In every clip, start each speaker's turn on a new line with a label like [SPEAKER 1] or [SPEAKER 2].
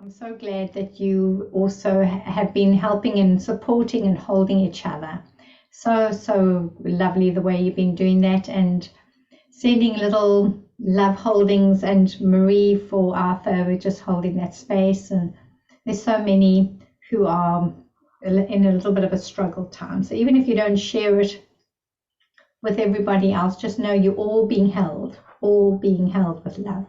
[SPEAKER 1] I'm so glad that you also have been helping and supporting and holding each other. So lovely the way you've been doing that, and sending little love holdings, and Marie for Arthur, we're just holding that space. And there's so many who are in a little bit of a struggle time. So even if you don't share it with everybody else, just know you're all being held with love.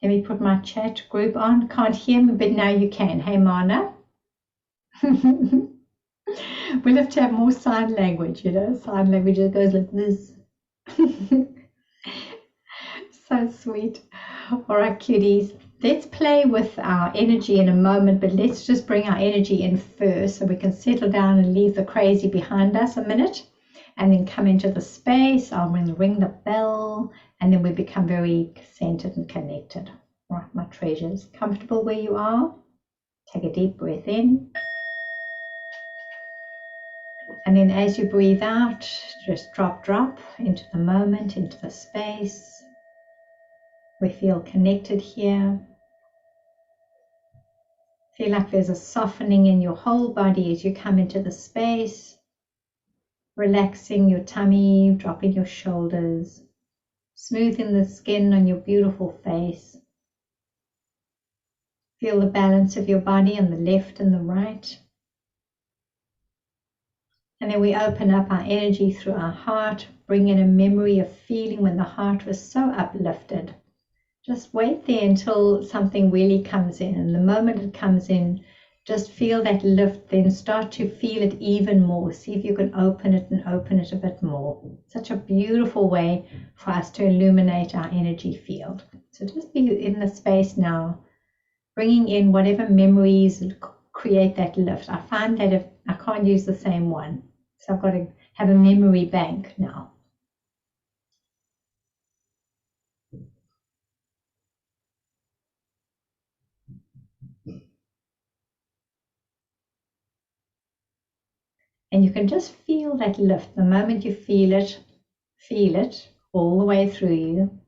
[SPEAKER 1] Let me put my chat group on. Can't hear me, but now you can. Hey, Mana. We'll have to have more sign language, sign language that goes like this. So sweet. All right, cuties. Let's play with our energy in a moment, but let's just bring our energy in first so we can settle down and leave the crazy behind us a minute, and then come into the space. I'll ring the bell, and then we become very centered and connected. All right, my treasures. Comfortable where you are? Take a deep breath in. And then as you breathe out, just drop into the moment, into the space. We feel connected here. Feel like there's a softening in your whole body as you come into the space. Relaxing your tummy, dropping your shoulders, smoothing the skin on your beautiful face. Feel the balance of your body on the left and the right. And then we open up our energy through our heart, bring in a memory of feeling when the heart was so uplifted. Just wait there until something really comes in. And the moment it comes in, just feel that lift, then start to feel it even more. See if you can open it and open it a bit more. Such a beautiful way for us to illuminate our energy field. So just be in the space now, bringing in whatever memories create that lift. I find that if I can't use the same one, so I've got to have a memory bank now. And you can just feel that lift. The moment you feel it all the way through you.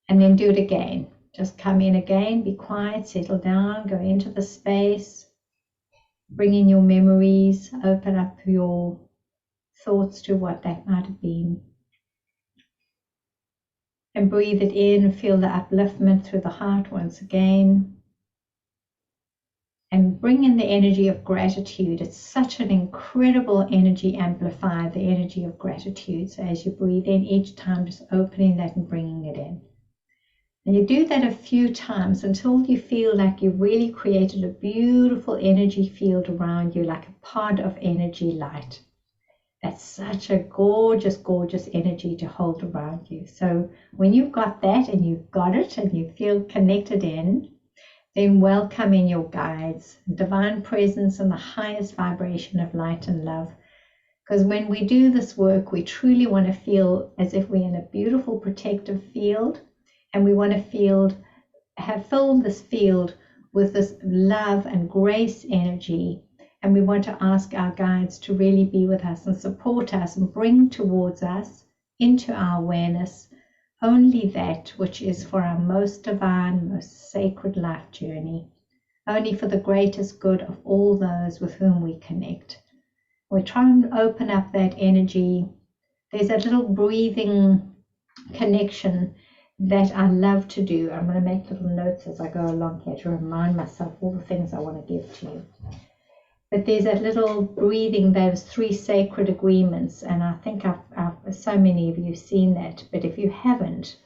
[SPEAKER 1] And then do it again. Just come in again, be quiet, settle down, go into the space. Bring in your memories, open up your thoughts to what that might have been. And breathe it in, feel the upliftment through the heart once again. And bring in the energy of gratitude. It's such an incredible energy amplifier, the energy of gratitude. So as you breathe in each time, just opening that and bringing it in. And you do that a few times until you feel like you've really created a beautiful energy field around you, like a pod of energy light. That's such a gorgeous, gorgeous energy to hold around you. So when you've got that and you've got it and you feel connected in, then welcome in your guides, divine presence, and the highest vibration of light and love. Because when we do this work, we truly want to feel as if we're in a beautiful protective field, and we want to have filled this field with this love and grace energy. And we want to ask our guides to really be with us and support us and bring towards us into our awareness only that which is for our most divine, most sacred life journey, only for the greatest good of all those with whom we connect. We try and open up that energy. There's that little breathing connection that I love to do. I'm going to make little notes as I go along here to remind myself all the things I want to give to you. But there's that little breathing, those 3 sacred agreements, and I think so many of you have seen that, but if you haven't,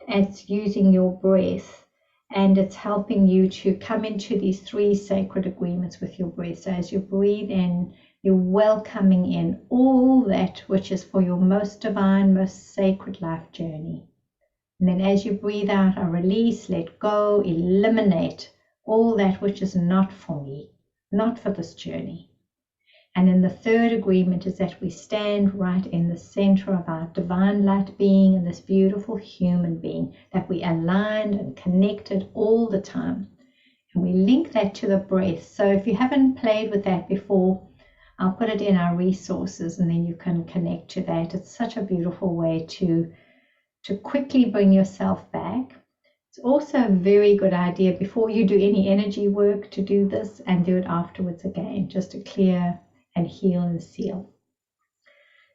[SPEAKER 1] it's using your breath, and it's helping you to come into these 3 sacred agreements with your breath. So as you breathe in, you're welcoming in all that which is for your most divine, most sacred life journey. And then as you breathe out, I release, let go, eliminate all that which is not for me, not for this journey. And then the 3rd agreement is that we stand right in the center of our divine light being and this beautiful human being, that we aligned and connected all the time. And we link that to the breath. So if you haven't played with that before, I'll put it in our resources and then you can connect to that. It's such a beautiful way to quickly bring yourself back. It's also a very good idea before you do any energy work to do this and do it afterwards again, just to clear and heal and seal.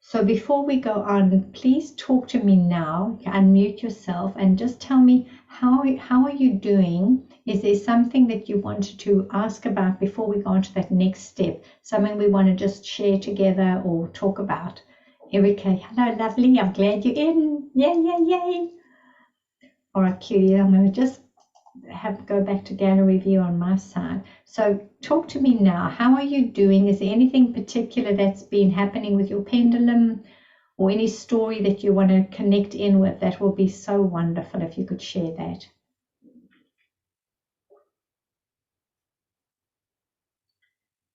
[SPEAKER 1] So before we go on, please talk to me now, unmute yourself and just tell me how are you doing? Is there something that you wanted to ask about before we go on to that next step? Something we want to just share together or talk about? Erica, hello, lovely. I'm glad you're in. Yay, yay, yay. All right, cutie, I'm going to just go back to gallery view on my side. So talk to me now. How are you doing? Is there anything particular that's been happening with your pendulum or any story that you want to connect in with? That will be so wonderful if you could share that.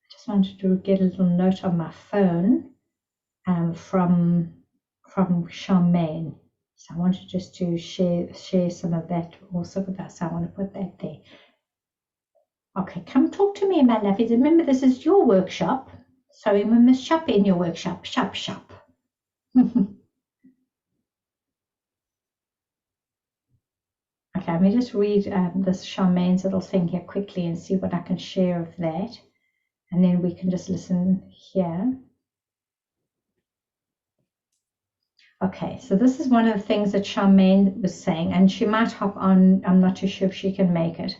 [SPEAKER 1] I just wanted to get a little note on my phone from Charmaine. So I wanted just to share some of that also with us. I want to put that there. Okay, come talk to me, my lovies. Remember, this is your workshop, so we must shop in your workshop. Shop, shop. Okay, let me just read this Charmaine's little thing here quickly and see what I can share of that. And then we can just listen here. Okay, so this is one of the things that Charmaine was saying, and she might hop on. I'm not too sure if she can make it.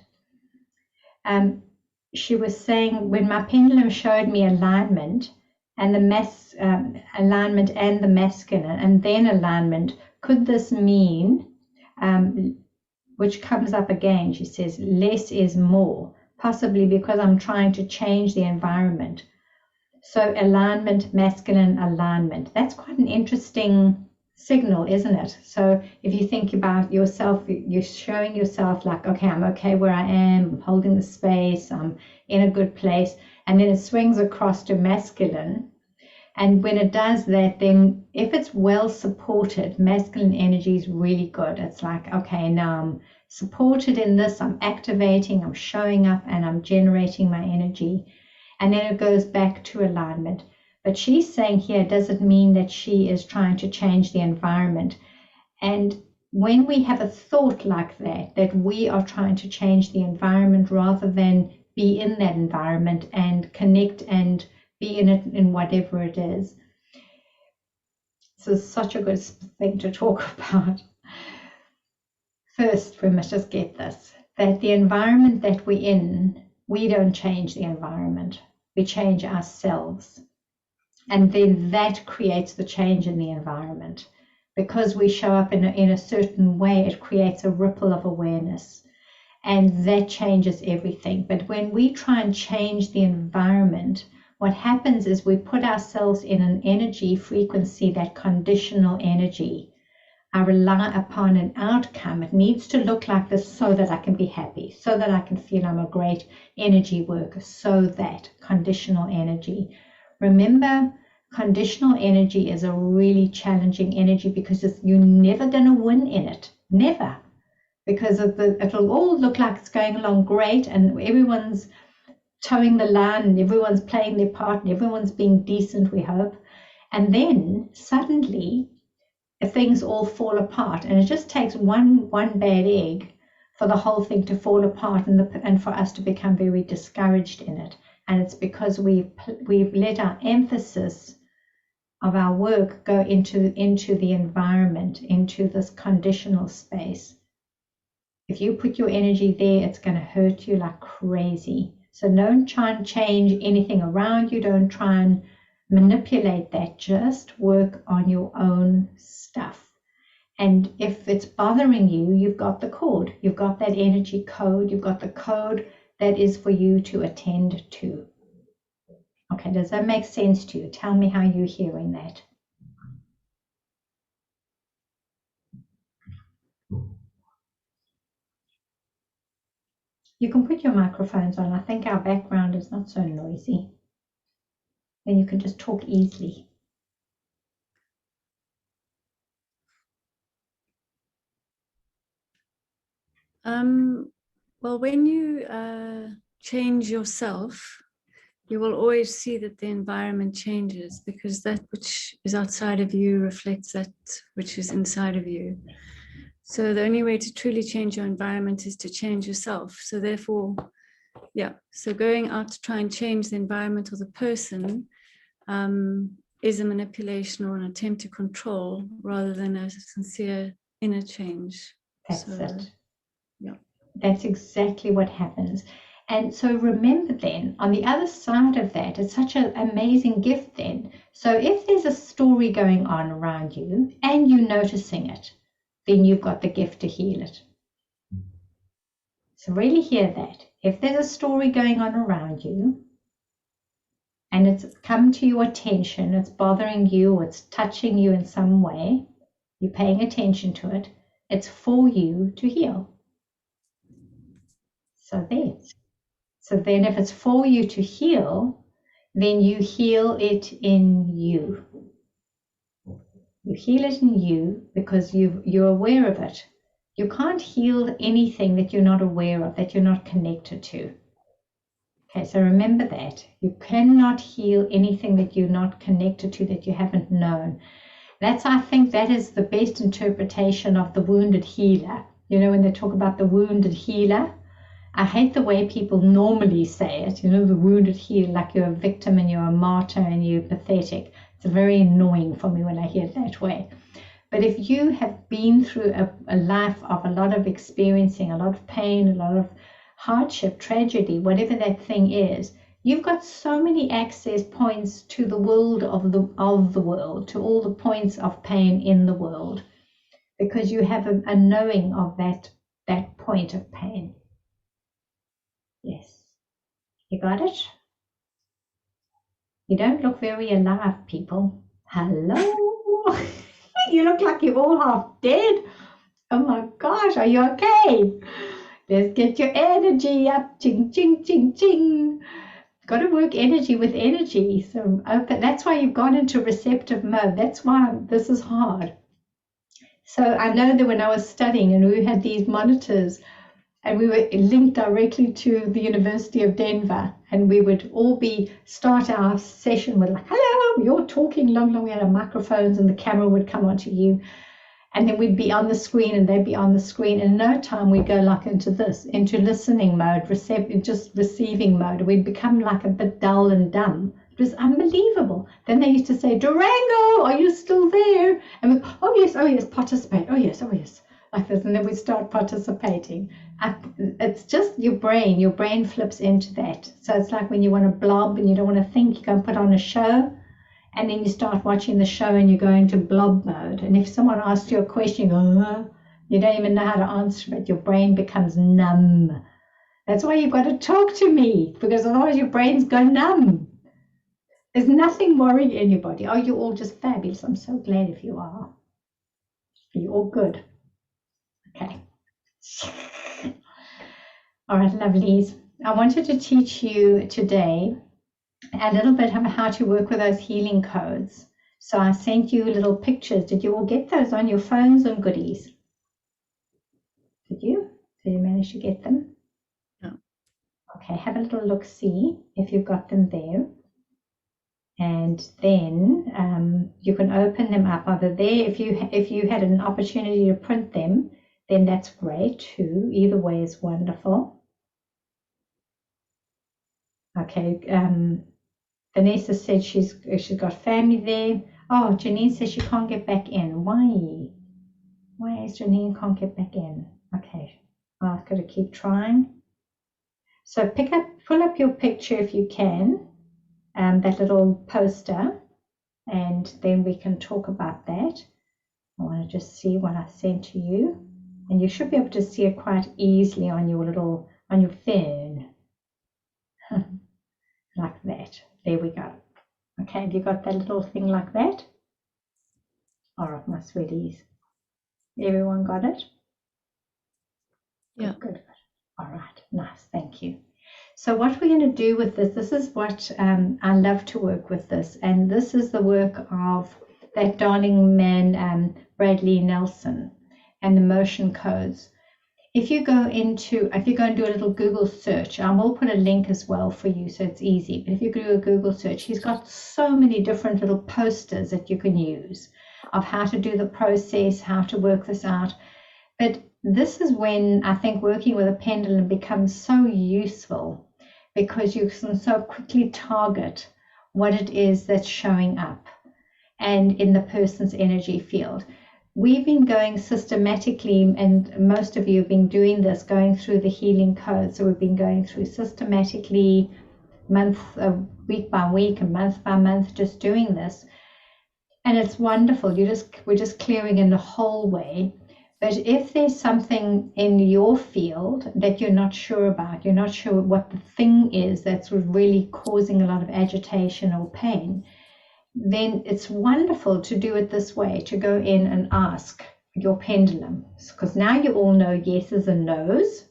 [SPEAKER 1] She was saying when my pendulum showed me alignment and the alignment and the masculine and then alignment, could this mean, which comes up again, she says, less is more, possibly because I'm trying to change the environment. So alignment, masculine alignment, that's quite an interesting signal, isn't it? So if you think about yourself, you're showing yourself like, okay, I'm okay where I am, I'm holding the space, I'm in a good place, and then it swings across to masculine. And when it does that, then if it's well supported, masculine energy is really good. It's like, okay, now I'm supported in this, I'm activating, I'm showing up, and I'm generating my energy. And then it goes back to alignment. But she's saying here, does it mean that she is trying to change the environment? And when we have a thought like that, that we are trying to change the environment rather than be in that environment and connect and be in it in whatever it is. So it's such a good thing to talk about. First, we must just get this, that the environment that we're in, we don't change the environment. We change ourselves. And then that creates the change in the environment. Because we show up in a certain way, it creates a ripple of awareness. And that changes everything. But when we try and change the environment, what happens is we put ourselves in an energy frequency, that conditional energy. I rely upon an outcome. It needs to look like this so that I can be happy, so that I can feel I'm a great energy worker, so that conditional energy. Remember, conditional energy is a really challenging energy because you're never going to win in it. Never. Because it'll all look like it's going along great and everyone's towing the line and everyone's playing their part and everyone's being decent, we hope. And then suddenly things all fall apart, and it just takes one bad egg for the whole thing to fall apart and for us to become very discouraged in it. And it's because we've let our emphasis of our work go into the environment, into this conditional space. If you put your energy there, it's going to hurt you like crazy. So don't try and change anything around you. Don't try and manipulate that. Just work on your own stuff. And if it's bothering you, you've got the code. You've got that energy code. You've got the code that is for you to attend to. Okay, does that make sense to you? Tell me how you're hearing that. You can put your microphones on. I think our background is not so noisy. Then you can just talk easily.
[SPEAKER 2] Well, when you change yourself, you will always see that the environment changes, because that which is outside of you reflects that which is inside of you. So the only way to truly change your environment is to change yourself. So therefore, yeah, so going out to try and change the environment or the person is a manipulation or an attempt to control rather than a sincere inner change.
[SPEAKER 1] That's it.
[SPEAKER 2] Yeah.
[SPEAKER 1] That's exactly what happens. And so remember then, on the other side of that, it's such an amazing gift then. So if there's a story going on around you and you're noticing it, then you've got the gift to heal it. So really hear that. If there's a story going on around you and it's come to your attention, it's bothering you, or it's touching you in some way, you're paying attention to it, it's for you to heal. So there. So then if it's for you to heal, then you heal it in you. You heal it in you because you're aware of it. You can't heal anything that you're not aware of, that you're not connected to. Okay, so remember that. You cannot heal anything that you're not connected to, that you haven't known. I think that is the best interpretation of the wounded healer. You know, when they talk about the wounded healer, I hate the way people normally say it, you know, the wounded healer, like you're a victim and you're a martyr and you're pathetic. It's very annoying for me when I hear it that way. But if you have been through a life of a lot of experiencing, a lot of pain, a lot of hardship, tragedy, whatever that thing is, you've got so many access points to the world of the world, to all the points of pain in the world, because you have a knowing of that point of pain. Yes. You got it? You don't look very alive, people. Hello? You look like you're all half dead. Oh my gosh, are you okay? Let's get your energy up. Ching, ching, ching, ching. Got to work energy with energy. So open. That's why you've gone into receptive mode. That's why this is hard. So I know that when I was studying and we had these monitors, and we were linked directly to the University of Denver, and we would all start our session with like, hello, you're talking long. We had our microphones and the camera would come onto you, and then we'd be on the screen and they'd be on the screen. In no time we'd go like into listening mode, just receiving mode. We'd become like a bit dull and dumb. It was unbelievable. Then they used to say, Durango, are you still there? And we, oh yes, participate. Oh yes. Like this, and then we start participating. It's just your brain flips into that. So it's like when you want to blob and you don't want to think, you go and put on a show, and then you start watching the show and you go into blob mode. And if someone asks you a question, you go, you don't even know how to answer it. Your brain becomes numb. That's why you've got to talk to me, because otherwise your brains go numb. There's nothing worrying anybody. Oh, you're all just fabulous. I'm so glad if you are. You're all good. Okay. All right, lovelies. I wanted to teach you today a little bit of how to work with those healing codes. So I sent you little pictures. Did you all get those on your phones and goodies? Did you? Did you manage to get them?
[SPEAKER 2] No.
[SPEAKER 1] Okay, have a little look, see if you've got them there. And then you can open them up either there. If you had an opportunity to print them, then that's great too. Either way is wonderful. Okay, Vanessa said she's got family there. Oh, Janine says she can't get back in. Why is Janine can't get back in? Okay, I've got to keep trying. So pull up your picture if you can, that little poster, and then we can talk about that. I want to just see what I sent to you. And you should be able to see it quite easily on your phone. Like that. There we go. Okay, have you got that little thing like that? All right, my sweeties. Everyone got it?
[SPEAKER 2] Yeah.
[SPEAKER 1] Good. All right, nice. Thank you. So what we're going to do with this is what I love to work with this. And this is the work of that darling man, Bradley Nelson, and the motion codes. If you go and do a little Google search, I will put a link as well for you so it's easy. But if you do a Google search, he's got so many different little posters that you can use of how to do the process, how to work this out. But this is when I think working with a pendulum becomes so useful, because you can so quickly target what it is that's showing up and in the person's energy field. We've been going systematically, and most of you have been doing this, going through the healing code. So we've been going through systematically, week by week and month by month, just doing this. And it's wonderful. We're just clearing in the whole way. But if there's something in your field that you're not sure about, you're not sure what the thing is that's really causing a lot of agitation or pain, then it's wonderful to do it this way, to go in and ask your pendulum, because now you all know yeses and nos.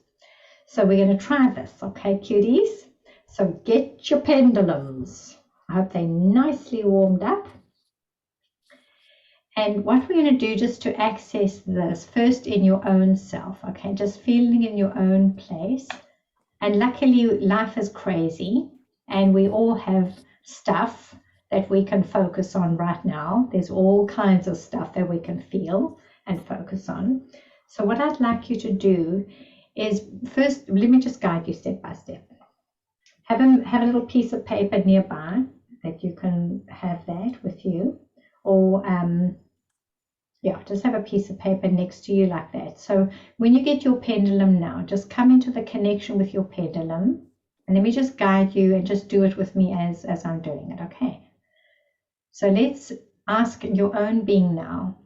[SPEAKER 1] So we're going to try this, okay, cuties? So get your pendulums. I hope they're nicely warmed up. And what we're going to do, just to access this, first in your own self, okay, just feeling in your own place. And luckily life is crazy and we all have stuff that we can focus on right now. There's all kinds of stuff that we can feel and focus on. So what I'd like you to do is, first, let me just guide you step by step. Have a little piece of paper nearby that you can have that with you, or just have a piece of paper next to you like that. So when you get your pendulum now, just come into the connection with your pendulum, and let me just guide you and just do it with me as I'm doing it, okay? So let's ask your own being now,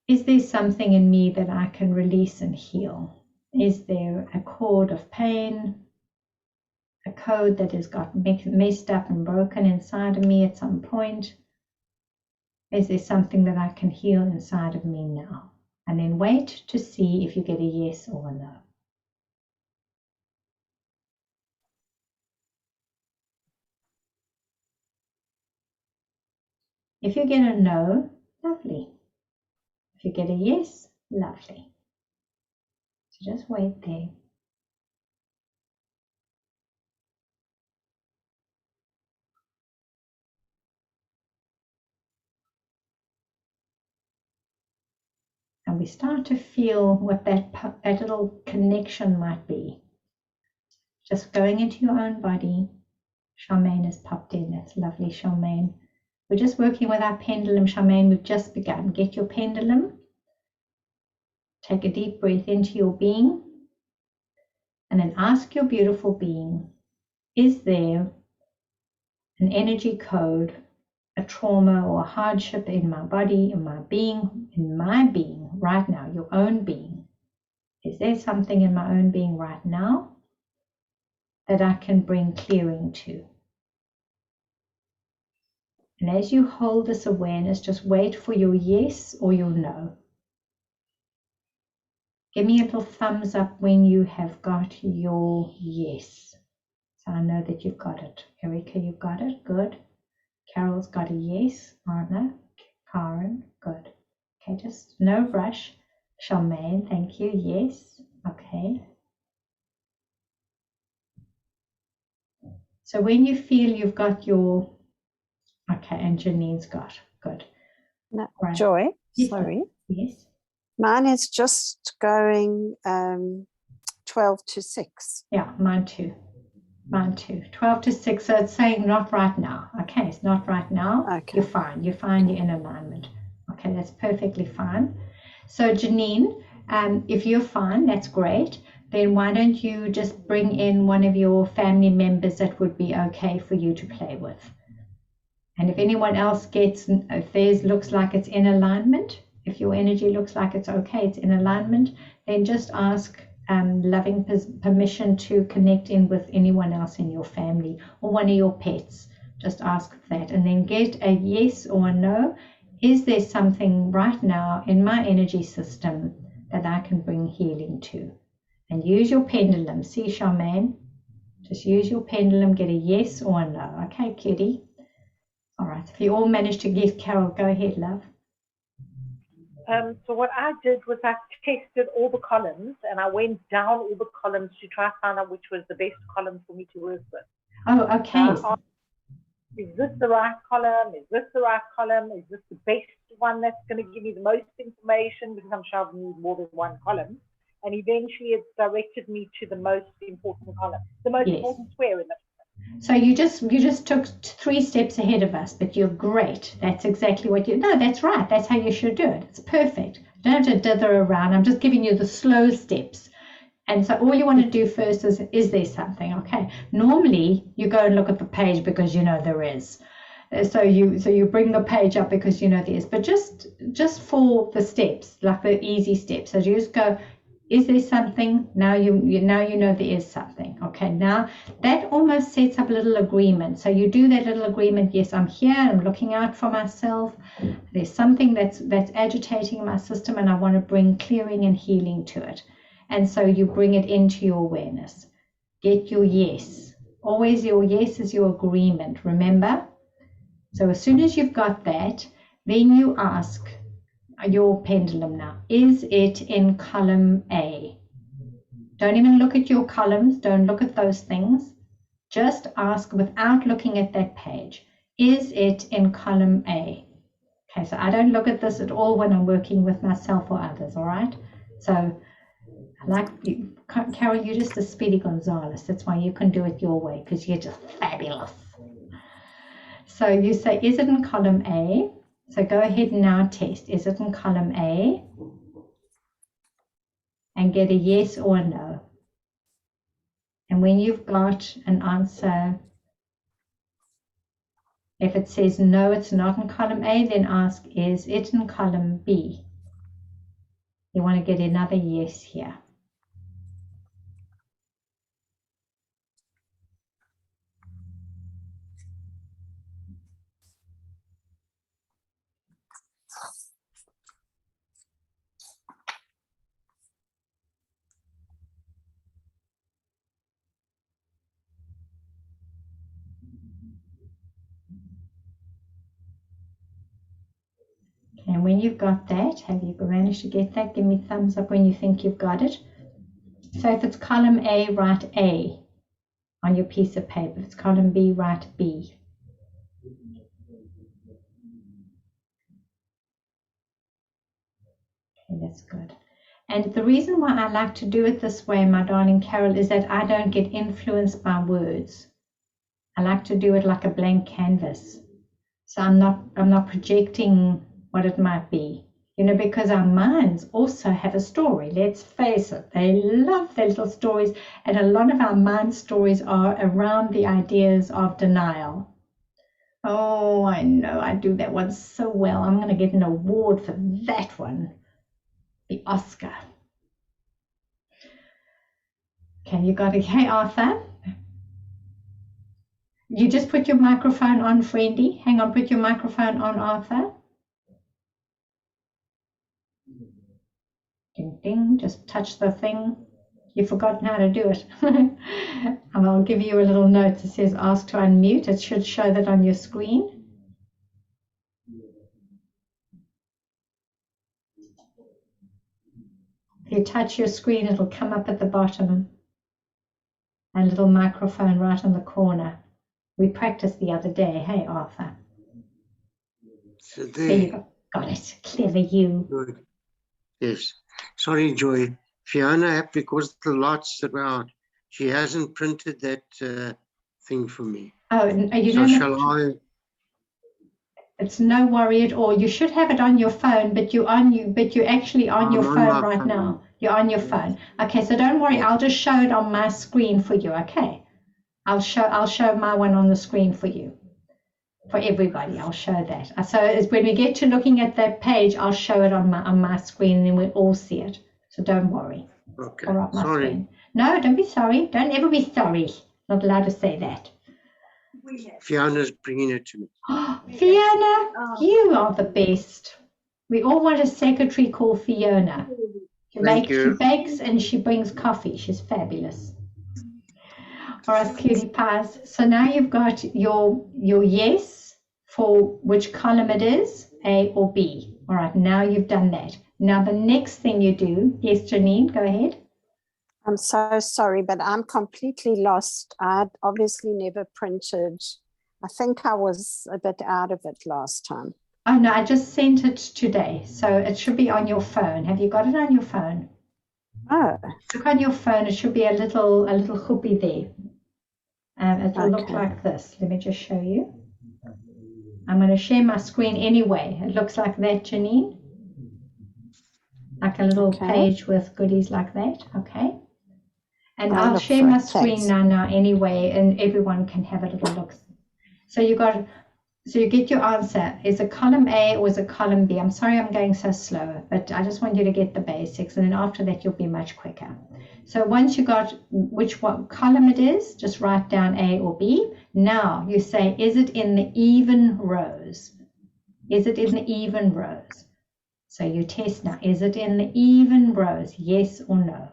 [SPEAKER 1] is there something in me that I can release and heal? Is there a cord of pain, a code that has got messed up and broken inside of me at some point? Is there something that I can heal inside of me now? And then wait to see if you get a yes or a no. If you get a no, lovely. If you get a yes, lovely. So just wait there. And we start to feel what that little connection might be. Just going into your own body. Charmaine has popped in. That's lovely, Charmaine. We're just working with our pendulum, Charmaine. We've just begun. Get your pendulum. Take a deep breath into your being. And then ask your beautiful being, is there an energy code, a trauma or a hardship in my body, in my being right now, your own being? Is there something in my own being right now that I can bring clearing to? And as you hold this awareness, just wait for your yes or your no. Give me a little thumbs up when you have got your yes. So I know that you've got it. Erica, you've got it. Good. Carol's got a yes. Anna, Karen, good. Okay, just no rush. Charmaine, thank you. Yes. Okay. So when you feel you've got your, okay, and Janine's got, good.
[SPEAKER 3] No,
[SPEAKER 1] right.
[SPEAKER 3] Joy,
[SPEAKER 1] Yes,
[SPEAKER 3] sorry.
[SPEAKER 1] Yes.
[SPEAKER 3] Mine is just going 12 to 6.
[SPEAKER 1] Yeah, mine too. Mine too. 12 to 6. So it's saying not right now. Okay, it's not right now.
[SPEAKER 3] Okay.
[SPEAKER 1] You're fine. You're fine. You're in alignment. Okay, that's perfectly fine. So Janine, if you're fine, that's great. Then why don't you just bring in one of your family members that would be okay for you to play with? And if anyone else gets, if theirs looks like it's in alignment, if your energy looks like it's okay, it's in alignment, then just ask loving permission to connect in with anyone else in your family or one of your pets. Just ask that and then get a yes or a no. Is there something right now in my energy system that I can bring healing to? And use your pendulum. See, Charmaine? Just use your pendulum, get a yes or a no. Okay, kitty? All right. If you all managed to get Carol, go ahead, love.
[SPEAKER 4] So what I did was I tested all the columns and I went down all the columns to try to find out which was the best column for me to work with.
[SPEAKER 1] Oh, okay.
[SPEAKER 4] Is this the right column? Is this the right column? Is this the best one that's going to give me the most information? Because I'm sure I've used more than one column. And eventually it's directed me to the most important column, the most important square in the.
[SPEAKER 1] So you just took 3 steps ahead of us, but you're great. That's exactly what you, no, that's right. That's how you should do it. It's perfect. You don't have to dither around. I'm just giving you the slow steps. And so all you want to do first is there something? Okay. Normally you go and look at the page because you know there is. So you bring the page up because you know there is. But just for the steps, like the easy steps. So you just go, is there something? Now you know there is something. Okay, now that almost sets up a little agreement. So you do that little agreement. Yes, I'm here. I'm looking out for myself. There's something that's agitating my system, and I want to bring clearing and healing to it. And so you bring it into your awareness. Get your yes. Always your yes is your agreement. Remember. So as soon as you've got that, then you ask your pendulum now, is it in column A? Don't even look at your columns. Don't look at those things. Just ask without looking at that page. Is it in column A? Okay, so I don't look at this at all when I'm working with myself or others, all right? So I like you, Carol, you're just a Speedy Gonzalez. That's why you can do it your way, because you're just fabulous. So you say, is it in column A? So go ahead and now test. Is it in column A? And get a yes or a no. And when you've got an answer, if it says no, it's not in column A, then ask, is it in column B? You want to get another yes here. And when you've got that, have you managed to get that? Give me thumbs up when you think you've got it. So if it's column A, write A on your piece of paper. If it's column B, write B. Okay, that's good. And the reason why I like to do it this way, my darling Carol, is that I don't get influenced by words. I like to do it like a blank canvas. So I'm not projecting what it might be, you know, because our minds also have a story. Let's face it, they love their little stories, and a lot of our mind stories are around the ideas of denial. Oh, I know, I do that one so well. I'm going to get an award for that one, the Oscar. Okay, you got it. Hey, Arthur. You just put your microphone on, friendy. Hang on, put your microphone on, Arthur. Ding, ding, just touch the thing. You've forgotten how to do it. And I'll give you a little note that says ask to unmute. It should show that on your screen. If you touch your screen, it'll come up at the bottom. A little microphone right on the corner. We practiced the other day. Hey, Arthur.
[SPEAKER 5] So
[SPEAKER 1] There you go. Got it. Clever you.
[SPEAKER 5] Good. Yes. Sorry, Joy. Fiona, because the light's about, she hasn't printed that thing for me.
[SPEAKER 1] Oh, you
[SPEAKER 5] So
[SPEAKER 1] don't
[SPEAKER 5] shall I?
[SPEAKER 1] It's no worry at all. You should have it on your phone, but you're actually on your phone right now. You're on your phone. Okay, so don't worry. I'll just show it on my screen for you. Okay, I'll show my one on the screen for you. For everybody, I'll show that. So it's when we get to looking at that page, I'll show it on my screen, and then we'll all see it. So don't worry.
[SPEAKER 5] Okay.
[SPEAKER 1] All right, my
[SPEAKER 5] Sorry.
[SPEAKER 1] screen. No, don't be sorry. Don't ever be sorry. Not allowed to say that.
[SPEAKER 5] Fiona's bringing it to me.
[SPEAKER 1] Fiona, you are the best. We all want a secretary called Fiona. She bakes and she brings coffee. She's fabulous. All right, cutie pies. So now you've got your yes for which column it is, A or B. All right, now you've done that. Now the next thing you do, yes, Janine, go ahead.
[SPEAKER 3] I'm so sorry, but I'm completely lost. I'd obviously never printed I think I was a bit out of it last time.
[SPEAKER 1] Oh no, I just sent it today, so it should be on your phone. Have you got it on your phone?
[SPEAKER 3] Oh,
[SPEAKER 1] Look on your phone. It should be a little hoopy there. It will look
[SPEAKER 3] Okay.
[SPEAKER 1] like this. Let me just show you. I'm going to share my screen anyway. It looks like that, Janine. Like a little
[SPEAKER 3] Okay.
[SPEAKER 1] page with goodies like that. Okay. And
[SPEAKER 3] I'll
[SPEAKER 1] I'll
[SPEAKER 3] look
[SPEAKER 1] share
[SPEAKER 3] for
[SPEAKER 1] my
[SPEAKER 3] it,
[SPEAKER 1] screen
[SPEAKER 3] thanks.
[SPEAKER 1] now anyway, and everyone can have a little look. So you get your answer. Is it column A or is it column B? I'm sorry I'm going so slow, but I just want you to get the basics, and then after that you'll be much quicker. So once you got which one column it is, just write down A or B. Now you say, is it in the even rows? Is it in the even rows? So you test now. Is it in the even rows? Yes or no?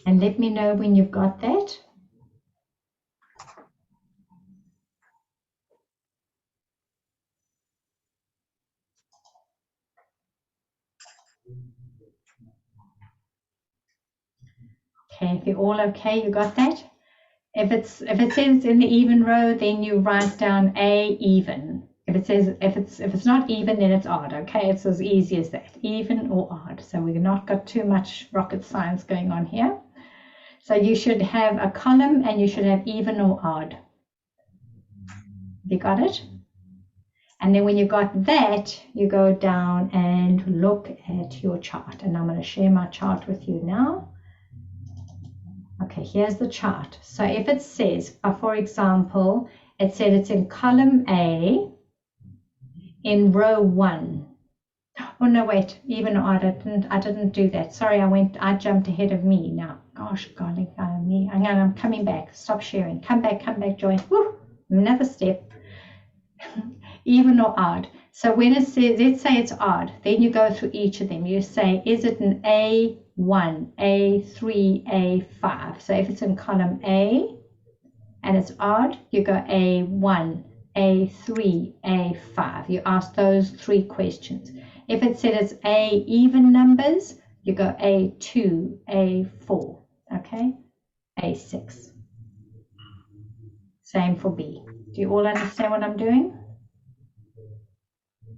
[SPEAKER 1] And let me know when you've got that. Okay, if you're all okay, you got that? If it says in the even row, then you write down A even. If it's not even, then it's odd. Okay, it's as easy as that, even or odd. So we've not got too much rocket science going on here. So you should have a column and you should have even or odd. You got it? And then when you got that, you go down and look at your chart. And I'm going to share my chart with you now. Okay, here's the chart. So if it says, for example, it said it's in column A in row 1. Oh no, wait, even odd, I didn't do that. Sorry, I jumped ahead of me now. Gosh, golly, me. I'm coming back. Stop sharing. Come back, Joy. Woo, another step. Even or odd. So when it says, let's say it's odd, then you go through each of them. You say, is it an A1, A3, A5? So if it's in column A and it's odd, you go A1, A3, A5. You ask those 3 questions. If it said it's A even numbers, you go A2, A4, okay? A6. Same for B. Do you all understand what I'm doing?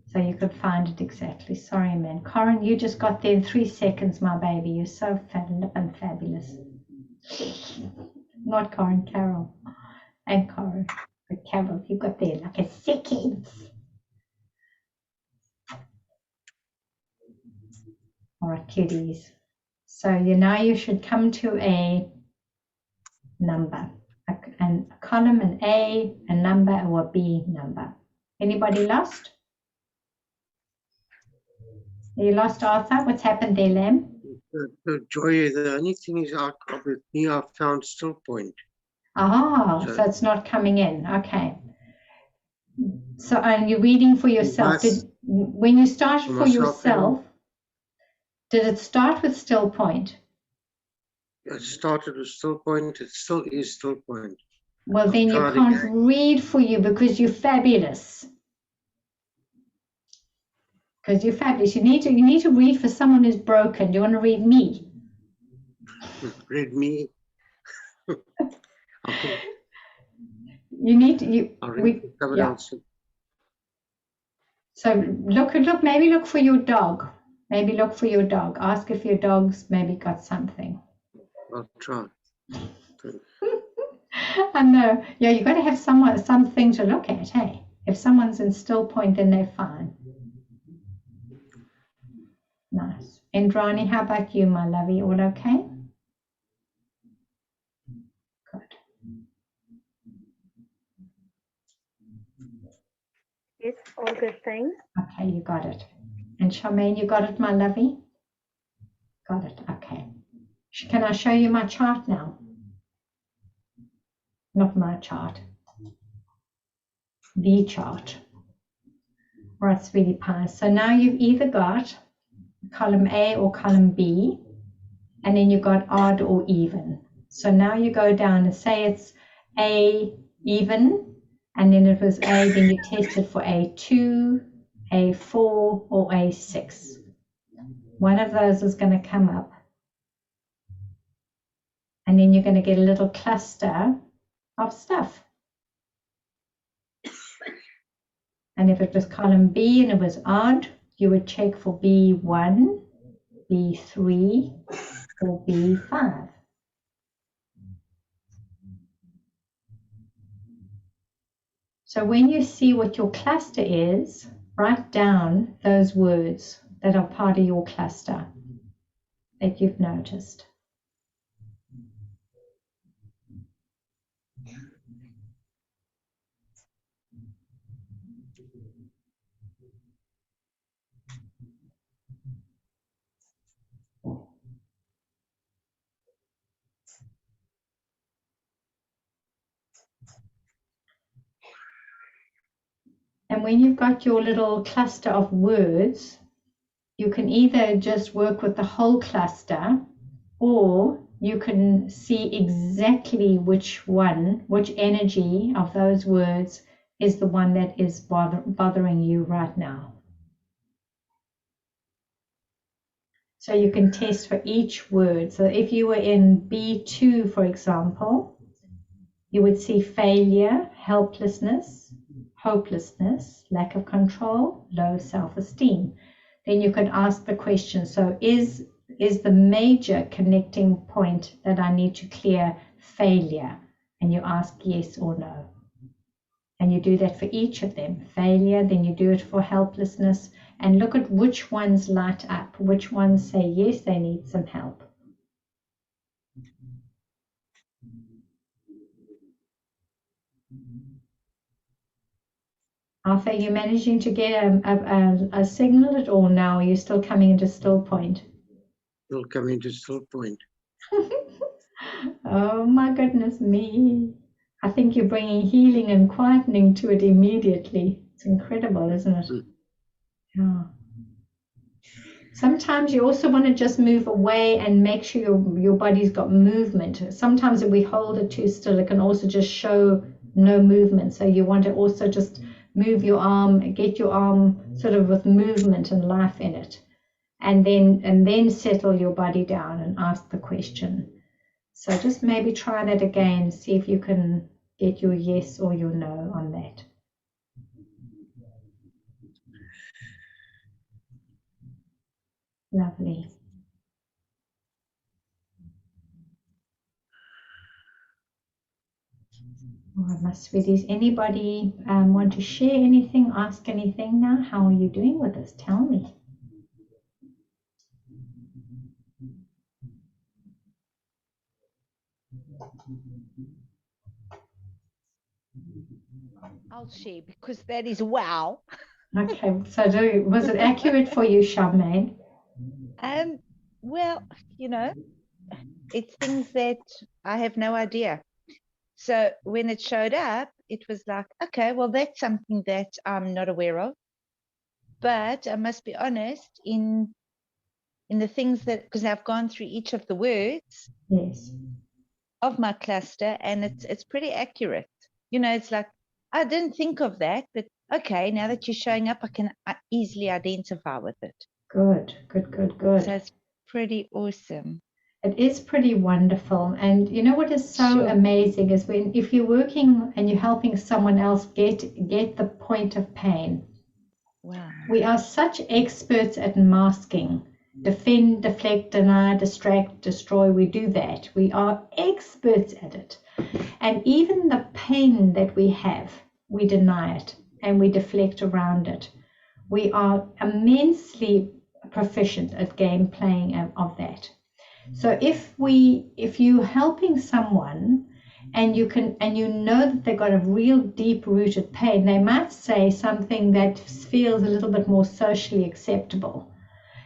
[SPEAKER 1] So you could find it exactly. Sorry, man. Corin, you just got there in 3 seconds, my baby. You're so flippin' fabulous. Not Corin, Carol. And Corin. But Carol, you got there like a second. All right, kiddies. So now you should come to a number. A column, an A, a number, or a B number. Anybody lost? You lost, Arthur? What's happened there, Lamb?
[SPEAKER 5] Joy, the only thing is with me, I found still point.
[SPEAKER 1] Ah, so it's not coming in. Okay. So, and you're reading for yourself. When you started for yourself, did it start with still point?
[SPEAKER 5] It started with still point. It still is still point.
[SPEAKER 1] Well, then you can't read for you because you're fabulous. Because you're fabulous. You need to read for someone who's broken. Do you want to read me?
[SPEAKER 5] Read me. Okay.
[SPEAKER 1] You need to. So maybe look for your dog. Maybe look for your dog. Ask if your dog's maybe got something.
[SPEAKER 5] I'll try.
[SPEAKER 1] I know. Yeah, you got to have something to look at. Hey, if someone's in still point, then they're fine. Nice. Indrani, how about you, my lovey? All okay? Good.
[SPEAKER 6] Yes, all good, thanks.
[SPEAKER 1] Okay, you got it. And Charmaine, you got it, my lovey? Got it. Okay. Can I show you my chart now? Not my chart. The chart. All right, sweetie pie. So now you've either got column A or column B. and then you got odd or even. So now you go down and say it's A even, and then it was A, then you tested for A2, A4, or A6. One of those is going to come up. And then you're going to get a little cluster of stuff. And if it was column B and it was odd, you would check for B1, B3, or B5. So when you see what your cluster is, write down those words that are part of your cluster that you've noticed. And when you've got your little cluster of words, you can either just work with the whole cluster, or you can see exactly which energy of those words is the one that is bothering you right now. So you can test for each word. So if you were in B2, for example, you would see failure, helplessness, hopelessness, lack of control, low self-esteem. Then you could ask the question, so is the major connecting point that I need to clear failure? And you ask yes or no. And you do that for each of them. Failure, then you do it for helplessness, and look at which ones light up, which ones say yes, they need some help. Arthur, are you managing to get a signal at all now? Or are you still coming into still point?
[SPEAKER 5] Still coming to still point.
[SPEAKER 1] Oh my goodness me. I think you're bringing healing and quietening to it immediately. It's incredible, isn't it? Yeah. Sometimes you also want to just move away and make sure your body's got movement. Sometimes if we hold it too still, it can also just show no movement. So you want to also just move your arm, get your arm sort of with movement and life in it, and then settle your body down and ask the question. So just maybe try that again, see if you can get your yes or your no on that. Lovely. All right, my sweeties, anybody want to share anything, ask anything now? How are you doing with this? Tell me.
[SPEAKER 7] I'll share because that is wow.
[SPEAKER 1] Okay, so was it accurate for you, Charmaine?
[SPEAKER 7] Well, you know, it's things that I have no idea. So when it showed up, it was like, okay, well, that's something that I'm not aware of. But I must be honest, in the things that, because I've gone through each of the words
[SPEAKER 1] Yes.
[SPEAKER 7] of my cluster, and it's pretty accurate. You know, it's like, I didn't think of that, but okay, now that you're showing up, I can easily identify with it.
[SPEAKER 1] Good, good, good, good.
[SPEAKER 7] So it's pretty awesome.
[SPEAKER 1] It is pretty wonderful. And you know what is so amazing is if you're working and you're helping someone else get the point of pain.
[SPEAKER 7] Wow.
[SPEAKER 1] We are such experts at masking. Defend, deflect, deny, distract, destroy. We do that. We are experts at it. And even the pain that we have, we deny it and we deflect around it. We are immensely proficient at game playing of that. So if you're helping someone and you know that they've got a real deep rooted pain, they might say something that feels a little bit more socially acceptable.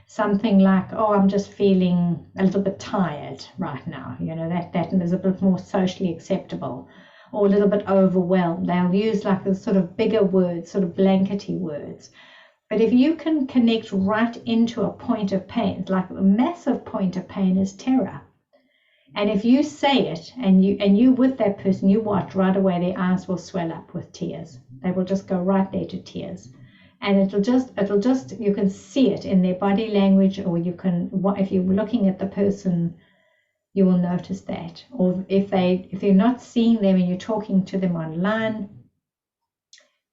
[SPEAKER 1] Something like, oh, I'm just feeling a little bit tired right now. You know, that is a bit more socially acceptable, or a little bit overwhelmed. They'll use like a sort of bigger words, sort of blankety words. But if you can connect right into a point of pain, like a massive point of pain is terror. And if you say it and you with that person, you watch right away, their eyes will swell up with tears. They will just go right there to tears. And it'll just, you can see it in their body language, or you can, if you're looking at the person, you will notice that. Or if you're not seeing them and you're talking to them online,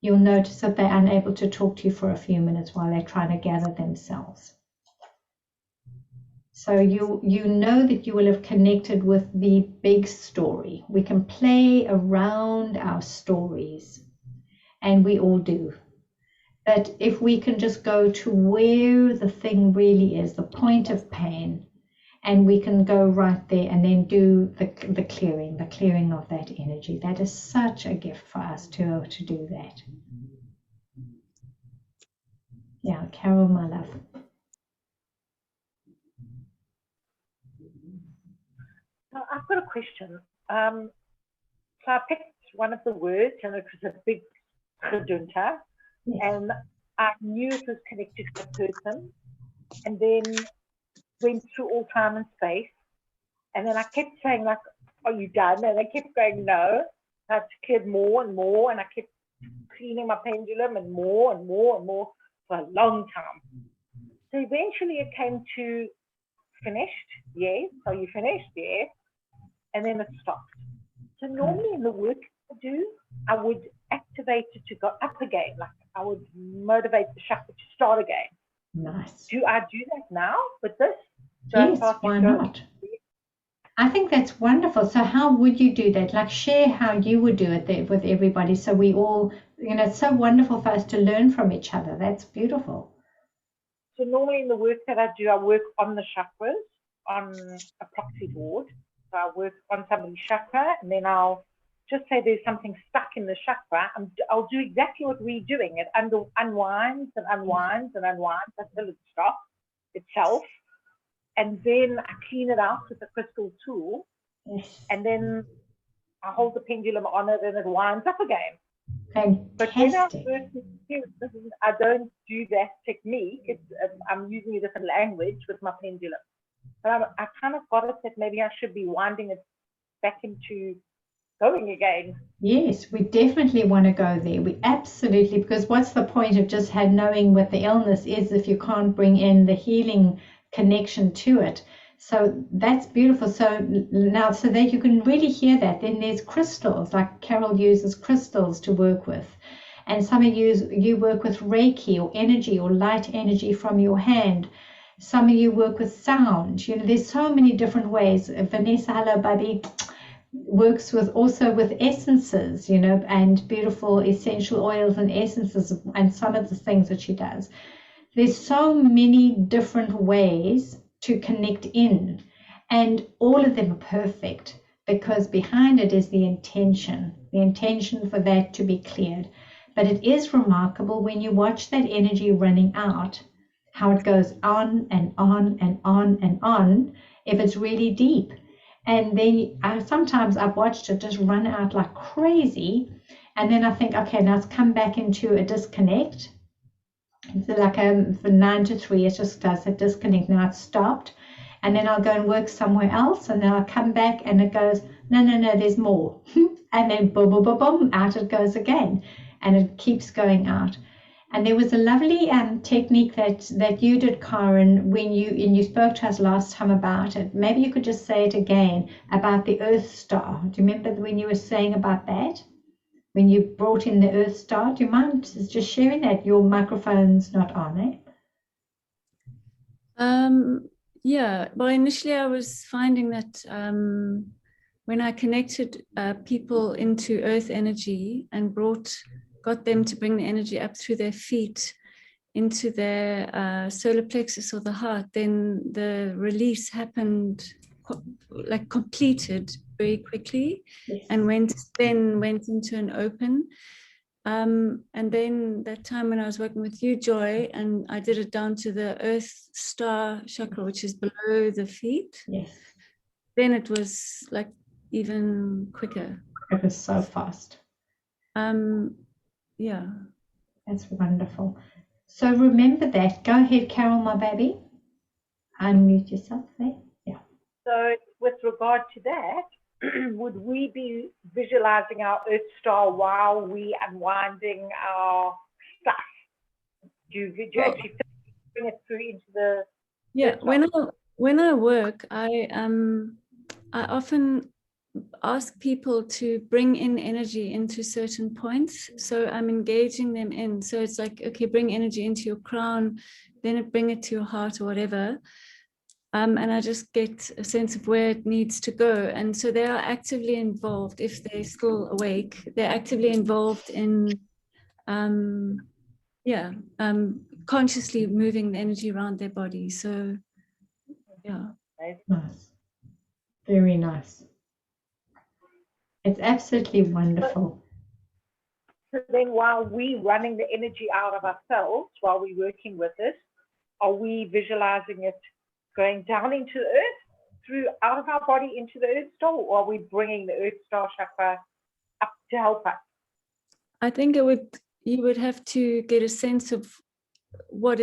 [SPEAKER 1] you'll notice that they're unable to talk to you for a few minutes while they're trying to gather themselves. So you know that you will have connected with the big story. We can play around our stories, and we all do. But if we can just go to where the thing really is, the point of pain, and we can go right there and then do the clearing of that energy. That is such a gift for us to do that. Yeah, Carol, my love.
[SPEAKER 4] I've got a question. So I picked one of the words, and it was a big gedunta,
[SPEAKER 1] Yes.
[SPEAKER 4] and I knew it was connected to a person, and then went through all time and space, and then I kept saying, like, are you done? And I kept going, no. I cleared more and more, and I kept cleaning my pendulum and more and more and more for a long time. So eventually it came to finished, yes. Are you finished? Yes. And then it stopped. So normally in the work I do, I would activate it to go up again. Like I would motivate the chakra to start again.
[SPEAKER 1] Nice.
[SPEAKER 4] Do I do that now with this?
[SPEAKER 1] Yes, why not? I think that's wonderful. So how would you do that? Like share how you would do it there with everybody. So we all, it's so wonderful for us to learn from each other. That's beautiful.
[SPEAKER 4] So normally in the work that I do, I work on the chakras, on a proxy board. So I work on somebody's chakra, and then I'll just say there's something stuck in the chakra. I'll do exactly what we're doing. It unwinds and unwinds and unwinds until it stops itself. And then I clean it out with a crystal tool.
[SPEAKER 1] Yes.
[SPEAKER 4] And then I hold the pendulum on it and it winds up again.
[SPEAKER 1] Fantastic.
[SPEAKER 4] But when I I don't do that technique. I'm using a different language with my pendulum. But I kind of got it that maybe I should be winding it back into going again.
[SPEAKER 1] Yes, we definitely want to go there. We absolutely, because what's the point of just knowing what the illness is if you can't bring in the healing connection to it? So that's beautiful. So now, so that you can really hear that, then there's crystals, like Carol uses crystals to work with. And some of you work with Reiki or energy or light energy from your hand. Some of you work with sound. There's so many different ways. Vanessa, hello, buddy, works also with essences, and beautiful essential oils and essences, and some of the things that she does. There's so many different ways to connect in, and all of them are perfect because behind it is the intention for that to be cleared. But it is remarkable when you watch that energy running out, how it goes on and on and on and on if it's really deep. And then sometimes I've watched it just run out like crazy, and then I think, okay, now it's come back into a disconnect. It's like for 9 to 3, it just does a disconnect. Now it's stopped, and then I'll go and work somewhere else, and then I'll come back and it goes, no, there's more. And then boom, boom, boom, boom, out it goes again, and it keeps going out. And there was a lovely technique that you did, Karen, when you spoke to us last time about it. Maybe you could just say it again about the Earth Star. Do you remember when you were saying about that? When you brought in the Earth Star? Do you mind just sharing that? Your microphone's not on, eh?
[SPEAKER 2] Yeah, well, initially I was finding that when I connected people into Earth energy and got them to bring the energy up through their feet into their solar plexus or the heart, then the release happened, completed very quickly. Yes. And went into an open. And then that time when I was working with you, Joy, and I did it down to the Earth Star chakra, which is below the feet.
[SPEAKER 1] Yes.
[SPEAKER 2] Then it was like even quicker.
[SPEAKER 1] It was so fast.
[SPEAKER 2] Yeah.
[SPEAKER 1] That's wonderful. So remember that. Go ahead, Carol, my baby. Unmute yourself there. Yeah.
[SPEAKER 4] So with regard to that, would we be visualizing our Earth Star while we unwinding our stuff? Do you actually bring it through into the
[SPEAKER 2] Yeah,
[SPEAKER 4] Earth Star?
[SPEAKER 2] when I work, I often ask people to bring in energy into certain points. So I'm engaging them in. So it's like, okay, bring energy into your crown, then bring it to your heart or whatever. And I just get a sense of where it needs to go. And so they are actively involved if they're still awake. They're actively involved in, consciously moving the energy around their body. So, yeah.
[SPEAKER 1] Nice. Very nice. It's absolutely wonderful.
[SPEAKER 4] So then while we running the energy out of ourselves, while we're working with it, are we visualizing it going down into the earth, through out of our body into the Earth Star, or are we bringing the Earth Star chakra up to help us?
[SPEAKER 2] I think you would have to get a sense of what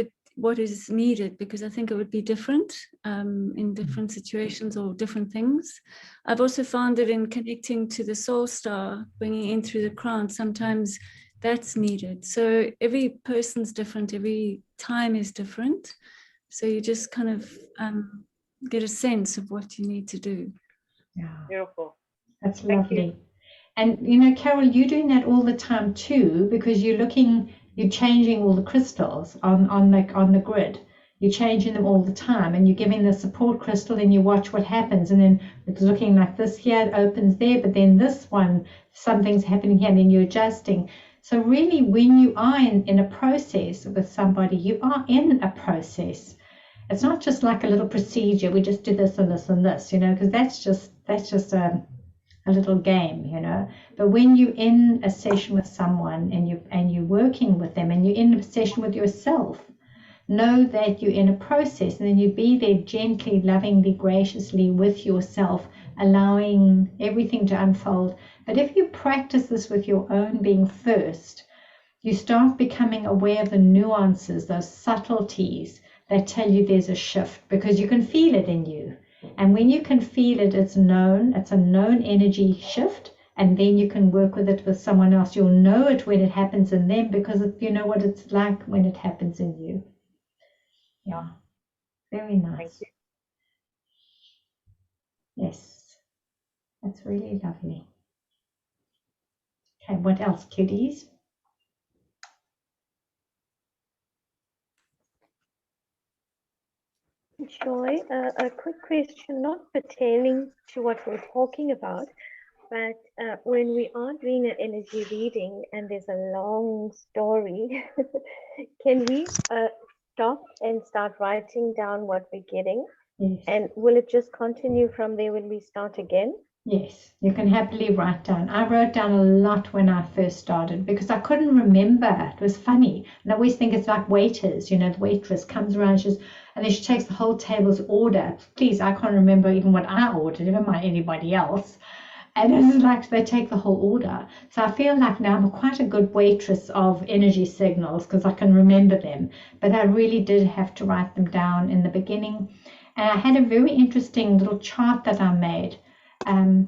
[SPEAKER 2] is needed, because I think it would be different in different situations or different things. I've also found that in connecting to the soul star, bringing in through the crown, sometimes that's needed. So every person's different, every time is different. So you just kind of get a sense of what you need to do.
[SPEAKER 1] Yeah.
[SPEAKER 4] Beautiful.
[SPEAKER 1] That's
[SPEAKER 4] Thank
[SPEAKER 1] lovely.
[SPEAKER 4] you.
[SPEAKER 1] And you know, Carol, you're doing that all the time too, because you're changing all the crystals on the grid. You're changing them all the time, and you're giving the support crystal, and you watch what happens, and then it's looking like this here, it opens there, but then this one, something's happening here, and then you're adjusting. So really, when you are in a process with somebody, you are in a process. It's not just like a little procedure. We just do this and this and this, you know, because that's just a little game, you know. But when you're in a session with someone and you're working with them and you're in a session with yourself, know that you're in a process, and then you be there gently, lovingly, graciously with yourself, allowing everything to unfold. But if you practice this with your own being first, you start becoming aware of the nuances, those subtleties that tell you there's a shift, because you can feel it in you. And when you can feel it, it's known, it's a known energy shift, and then you can work with it with someone else. You'll know it when it happens in them, because you know what it's like when it happens in you. Yeah, very nice.
[SPEAKER 4] Thank you.
[SPEAKER 1] Yes, that's really lovely. Okay, what else, kiddies?
[SPEAKER 6] Joy, a quick question, not pertaining to what we're talking about, but when we are doing an energy reading and there's a long story, can we stop and start writing down what we're getting?
[SPEAKER 1] Yes.
[SPEAKER 6] And will it just continue from there when we start again?
[SPEAKER 1] Yes, you can happily write down. I wrote down a lot when I first started because I couldn't remember. It was funny. And I always think it's like waiters, you know, the waitress comes around, and then she takes the whole table's order. Please, I can't remember even what I ordered, never mind anybody else. And it's like they take the whole order. So I feel like now I'm quite a good waitress of energy signals because I can remember them. But I really did have to write them down in the beginning. And I had a very interesting little chart that I made.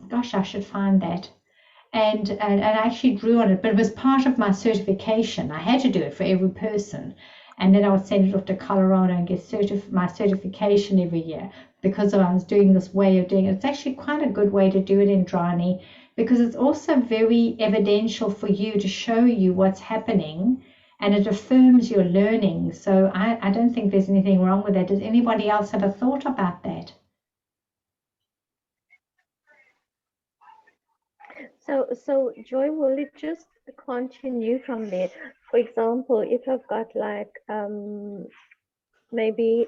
[SPEAKER 1] Gosh, I should find that. And I actually drew on it, but it was part of my certification. I had to do it for every person. And then I would send it off to Colorado and get my certification every year because I was doing this way of doing it. It's actually quite a good way to do it in Indrani, because it's also very evidential for you to show you what's happening, and it affirms your learning. So I don't think there's anything wrong with that. Does anybody else have a thought about that?
[SPEAKER 6] So Joy, will it just continue from there? For example, if I've got like maybe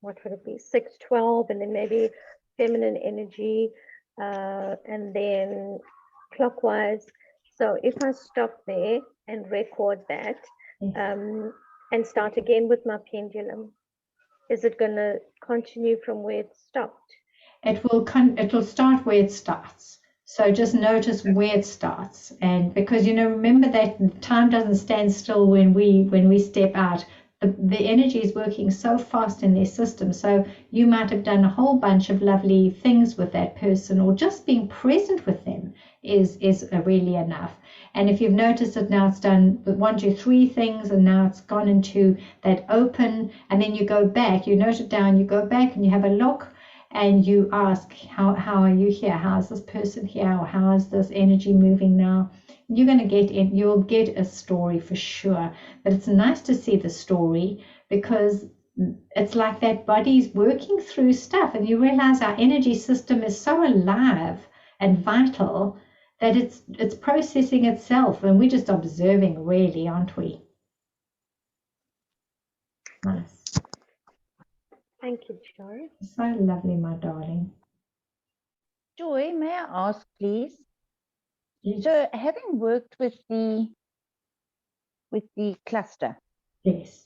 [SPEAKER 6] what would it be, 612, and then maybe feminine energy, and then clockwise. So if I stop there and record that, and start again with my pendulum, is it going to continue from where it stopped?
[SPEAKER 1] It will start where it starts. So just notice where it starts. And because, remember that time doesn't stand still when we step out. The energy is working so fast in their system. So you might have done a whole bunch of lovely things with that person, or just being present with them is really enough. And if you've noticed that now it's done 1, 2, 3 things, and now it's gone into that open, and then you go back, you note it down, you go back and you have a look, and you ask, how are you here? How is this person here? Or how is this energy moving now? You're going to get in, you'll get a story for sure. But it's nice to see the story, because it's like that body's working through stuff, and you realize our energy system is so alive and vital that it's processing itself, and we're just observing, really, aren't we? Nice.
[SPEAKER 6] Thank you, Joy.
[SPEAKER 1] So lovely, my darling.
[SPEAKER 7] Joy, may I ask, please?
[SPEAKER 1] Yes.
[SPEAKER 7] So, having worked with the cluster,
[SPEAKER 1] Yes.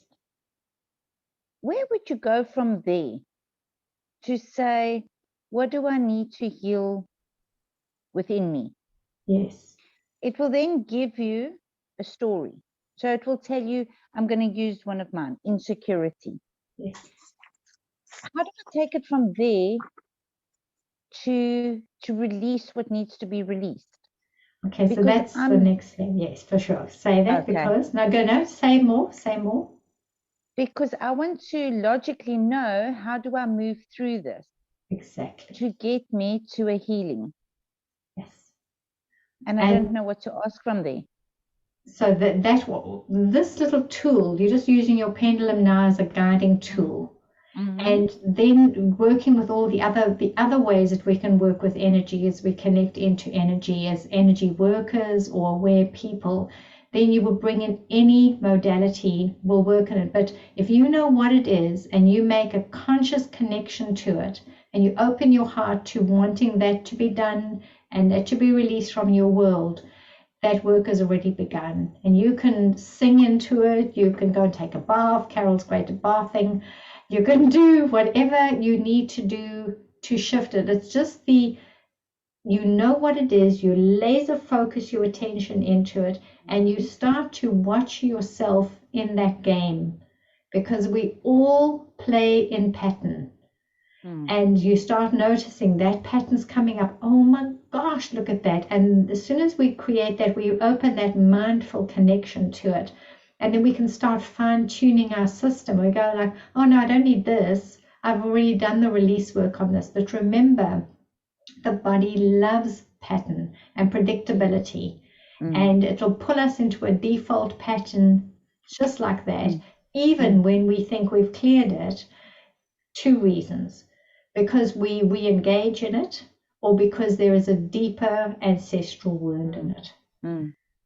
[SPEAKER 7] where would you go from there to say, what do I need to heal within me?
[SPEAKER 1] Yes.
[SPEAKER 7] It will then give you a story. So it will tell you, I'm going to use one of mine, insecurity.
[SPEAKER 1] Yes.
[SPEAKER 7] How do I take it from there to release what needs to be released?
[SPEAKER 1] Okay, so
[SPEAKER 7] Because
[SPEAKER 1] that's the next thing. Yes, for sure. Say that,
[SPEAKER 7] Okay.
[SPEAKER 1] because no, say more.
[SPEAKER 7] Because I want to logically know, how do I move through this
[SPEAKER 1] Exactly.
[SPEAKER 7] to get me to a healing?
[SPEAKER 1] Yes.
[SPEAKER 7] And I don't know what to ask from there.
[SPEAKER 1] So that's what this little tool, you're just using your pendulum now as a guiding tool.
[SPEAKER 7] Mm-hmm.
[SPEAKER 1] And then working with all the other ways that we can work with energy, as we connect into energy as energy workers or aware people, then you will bring in any modality, will work in it. But if you know what it is and you make a conscious connection to it, and you open your heart to wanting that to be done and that to be released from your world, that work has already begun. And you can sing into it, you can go and take a bath. Carol's great at bathing. You can do whatever you need to do to shift it. It's just you know what it is, you laser focus your attention into it, and you start to watch yourself in that game, because we all play in pattern. And you start noticing that pattern's coming up. Oh my gosh, look at that. And as soon as we create that, we open that mindful connection to it. And then we can start fine-tuning our system. We go like, oh no, I don't need this. I've already done the release work on this. But remember, the body loves pattern and predictability. And it'll pull us into a default pattern just like that, even when we think we've cleared it. 2 reasons. Because we engage in it, or because there is a deeper ancestral wound in it.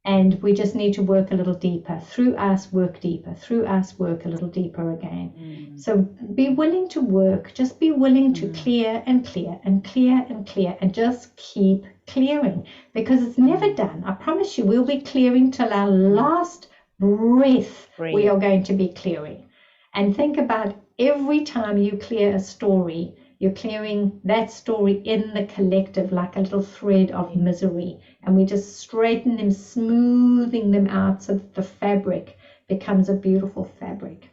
[SPEAKER 1] And we just need to work a little deeper. Through us, work deeper. Through us, work a little deeper again. So be willing to work. Just be willing to clear and clear and clear and clear, and just keep clearing, because it's never done. I promise you, we'll be clearing till our last breath. We are going to be clearing. And think about every time you clear a story, you're clearing that story in the collective, like a little thread of misery. And we just straighten them, smoothing them out, so that the fabric becomes a beautiful fabric.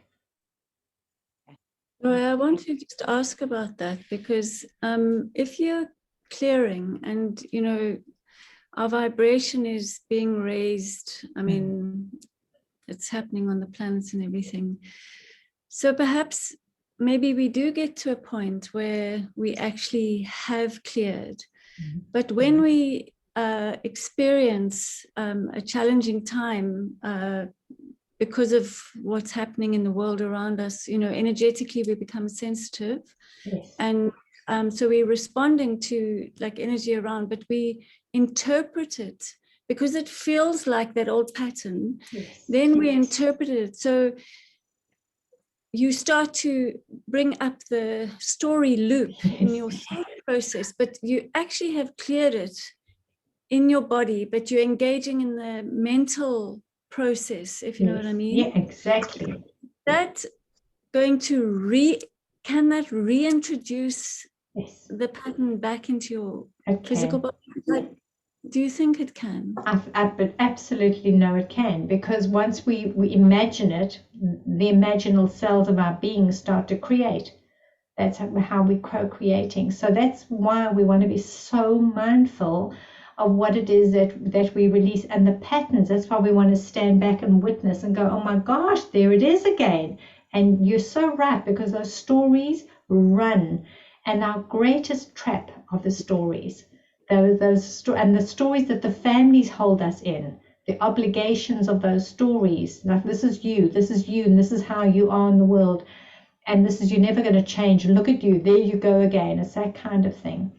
[SPEAKER 2] Roy, I want to just ask about that, because if you're clearing and, our vibration is being raised, I mean, it's happening on the planets and everything. So perhaps maybe we do get to a point where we actually have cleared. But when we experience a challenging time because of what's happening in the world around us, energetically we become sensitive.
[SPEAKER 1] Yes.
[SPEAKER 2] And so we're responding to like energy around, but we interpret it because it feels like that old pattern.
[SPEAKER 1] Yes.
[SPEAKER 2] Then we interpret it. So you start to bring up the story loop in your thought process, but you actually have cleared it in your body, but you're engaging in the mental process, if you know what I mean.
[SPEAKER 1] Yeah, exactly.
[SPEAKER 2] That's going to can that reintroduce
[SPEAKER 1] Yes,
[SPEAKER 2] the pattern back into your
[SPEAKER 1] it
[SPEAKER 2] physical
[SPEAKER 1] can.
[SPEAKER 2] body? Like, do you think it can?
[SPEAKER 1] But absolutely no, it can, because once we imagine it, the imaginal cells of our being start to create. That's how we're co-creating. So that's why we want to be so mindful of what it is that we release and the patterns. That's why we want to stand back and witness and go, oh my gosh, there it is again. And you're so right, because those stories run. And our greatest trap are the stories. And the stories that the families hold us in, the obligations of those stories. Like, this is you, and this is how you are in the world. And this is, you're never going to change. Look at you, there you go again. It's that kind of thing.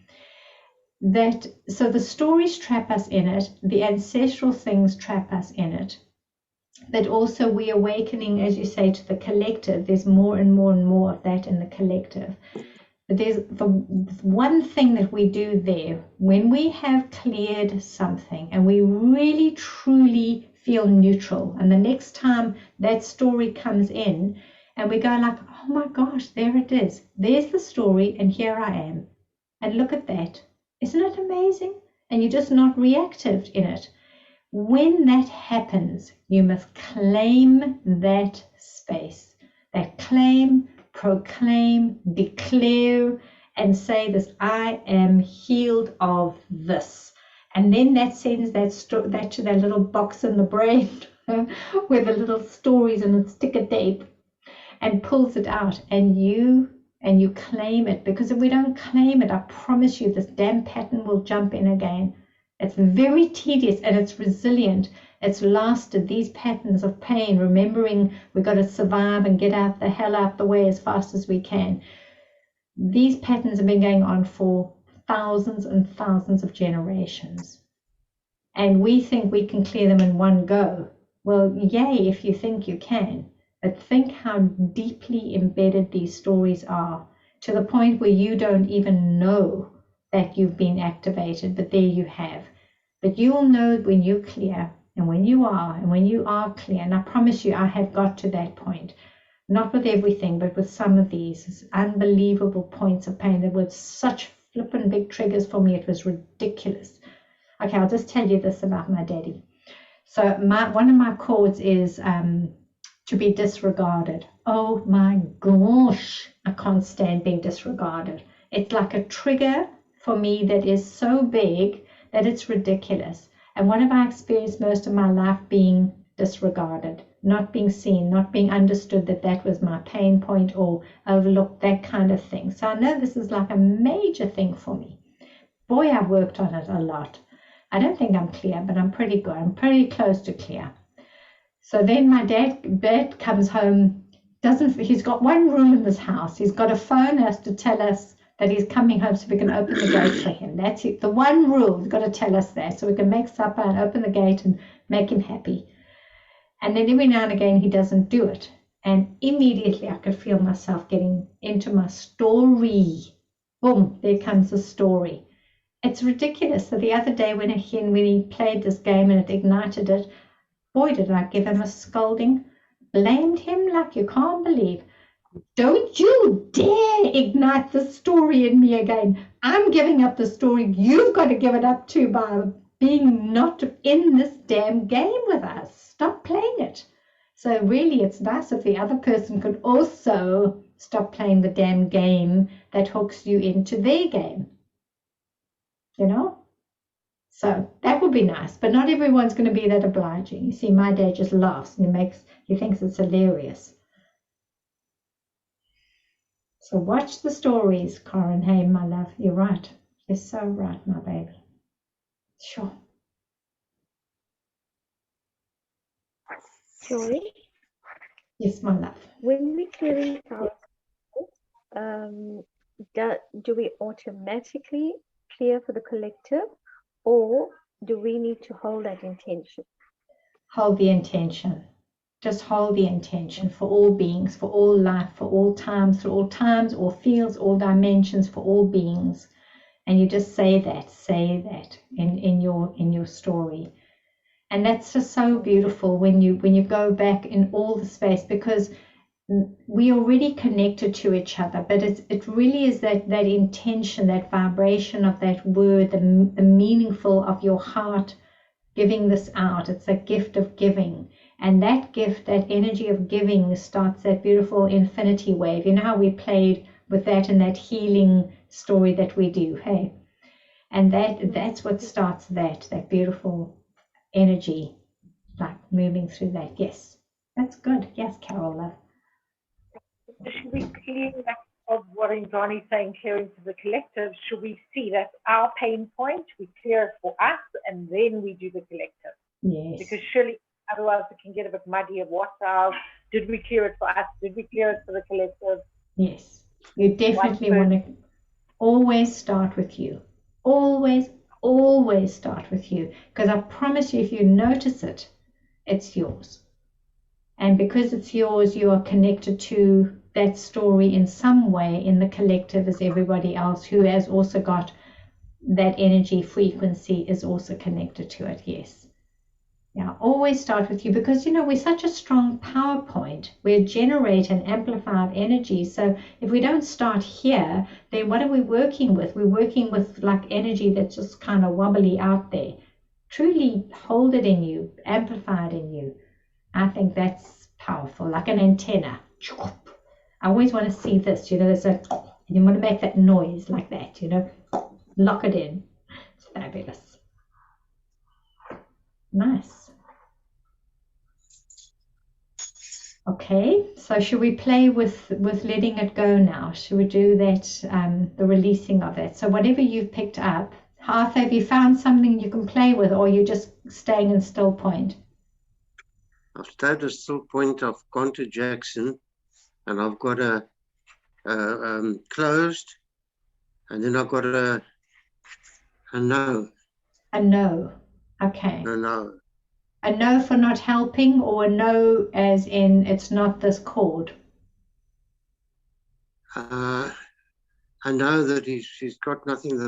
[SPEAKER 1] So the stories trap us in it, the ancestral things trap us in it. But also we're awakening, as you say, to the collective. There's more and more and more of that in the collective. But there's the one thing that we do there, when we have cleared something and we really truly feel neutral, and the next time that story comes in and we go like, oh my gosh, there it is. There's the story and here I am. And look at that. Isn't it amazing? And you're just not reactive in it. When that happens, you must claim that space. That claim, proclaim, declare, and say this, I am healed of this. And then that sends that to that little box in the brain with the little stories and a sticker tape, and pulls it out, and you claim it. Because if we don't claim it, I promise you this damn pattern will jump in again. It's very tedious and it's resilient. It's lasted, these patterns of pain, remembering we've got to survive and get out the hell out the way as fast as we can. These patterns have been going on for thousands and thousands of generations. And we think we can clear them in one go. Well, yay, if you think you can. But think how deeply embedded these stories are, to the point where you don't even know that you've been activated, but there you have. But you'll know when you're clear, and when you are clear. And I promise you, I have got to that point. Not with everything, but with some of these unbelievable points of pain that were such flippin' big triggers for me. It was ridiculous. Okay, I'll just tell you this about my daddy. So one of my chords is to be disregarded. Oh my gosh, I can't stand being disregarded. It's like a trigger for me that is so big that it's ridiculous. And what have I experienced most of my life? Being disregarded, not being seen, not being understood, that was my pain point, or overlooked, that kind of thing. So I know this is like a major thing for me. Boy, I've worked on it a lot. I don't think I'm clear, but I'm pretty good. I'm pretty close to clear. So then my dad comes home, he's got one room in this house. He's got a phone, has to tell us that he's coming home so we can open the gate for him. That's it. The one rule, he's got to tell us that so we can make supper and open the gate and make him happy. And then every now and again he doesn't do it. And immediately I could feel myself getting into my story. Boom, there comes the story. It's ridiculous. So the other day when he played this game and it ignited it, boy, did I give him a scolding. Blamed him like you can't believe. Don't you dare ignite the story in me again. I'm giving up the story. You've got to give it up too by being not in this damn game with us. Stop playing it. So really, it's nice if the other person could also stop playing the damn game that hooks you into their game. You know? So that would be nice, but not everyone's going to be that obliging. You see, my dad just laughs and he thinks it's hilarious. So watch the stories, Corin. Hey, my love, you're right. You're so right, my baby. Sure.
[SPEAKER 6] Joy,
[SPEAKER 1] Yes, my love.
[SPEAKER 6] when we clearing out, do we automatically clear for the collective, or do we need to hold that intention?
[SPEAKER 1] Hold the intention. Just hold the intention for all beings, for all life, for all times, through all times, all fields, all dimensions, for all beings. And you just say that in your story. And that's just so beautiful when you go back in all the space, because we already connected to each other, but it really is that intention, that vibration of that word, the meaningful of your heart giving this out. It's a gift of giving, and that gift, that energy of giving, starts that beautiful infinity wave. You know how we played with that in that healing story that we do, hey? And that's what starts that beautiful energy, like moving through that. Yes, that's good. Yes, Carol, love.
[SPEAKER 4] Should we clear that of what Johnny's saying, clearing to the collective? Should we see that our pain point, we clear it for us, and then we do the collective?
[SPEAKER 1] Yes.
[SPEAKER 4] Because surely otherwise it can get a bit muddy of what's ours. Did we clear it for us? Did we clear it for the collective?
[SPEAKER 1] Yes. You definitely want to always start with you. Always start with you. Because I promise you, if you notice it, it's yours. And because it's yours, you are connected to that story in some way in the collective as everybody else who has also got that energy frequency is also connected to it. Yes. Yeah, always start with you, because we're such a strong power point. We generate and amplify of energy. So if we don't start here, then what are we working with? We're working with like energy that's just kind of wobbly out there. Truly hold it in you, amplify it in you. I think that's powerful, like an antenna. I always want to see this, there's a, you want to make that noise like that, lock it in. It's fabulous. Nice. Okay, so should we play with letting it go now? Should we do that, the releasing of it? So whatever you've picked up, Arthur, have you found something you can play with, or you're just staying in still point?
[SPEAKER 5] I've stayed at still point. I've gone to Jackson, and I've got a closed, and then I've got a no.
[SPEAKER 1] A no. Okay.
[SPEAKER 5] A no.
[SPEAKER 1] A no for not helping, or a no as in it's not this chord?
[SPEAKER 5] I know that he's got nothing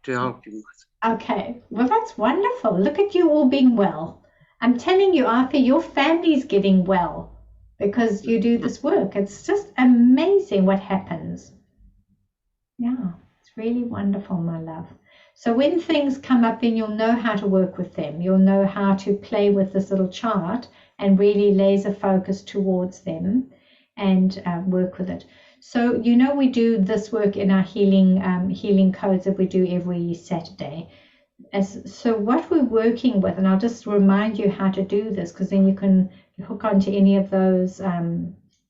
[SPEAKER 5] to help him with.
[SPEAKER 1] Okay, well, that's wonderful. Look at you all being well. I'm telling you, Arthur, your family's getting well because you do this work. It's just amazing what happens. Yeah, it's really wonderful, my love. So when things come up, then you'll know how to work with them. You'll know how to play with this little chart and really laser focus towards them and work with it. So, we do this work in our healing codes that we do every Saturday. So what we're working with, and I'll just remind you how to do this, because then you can hook onto any of those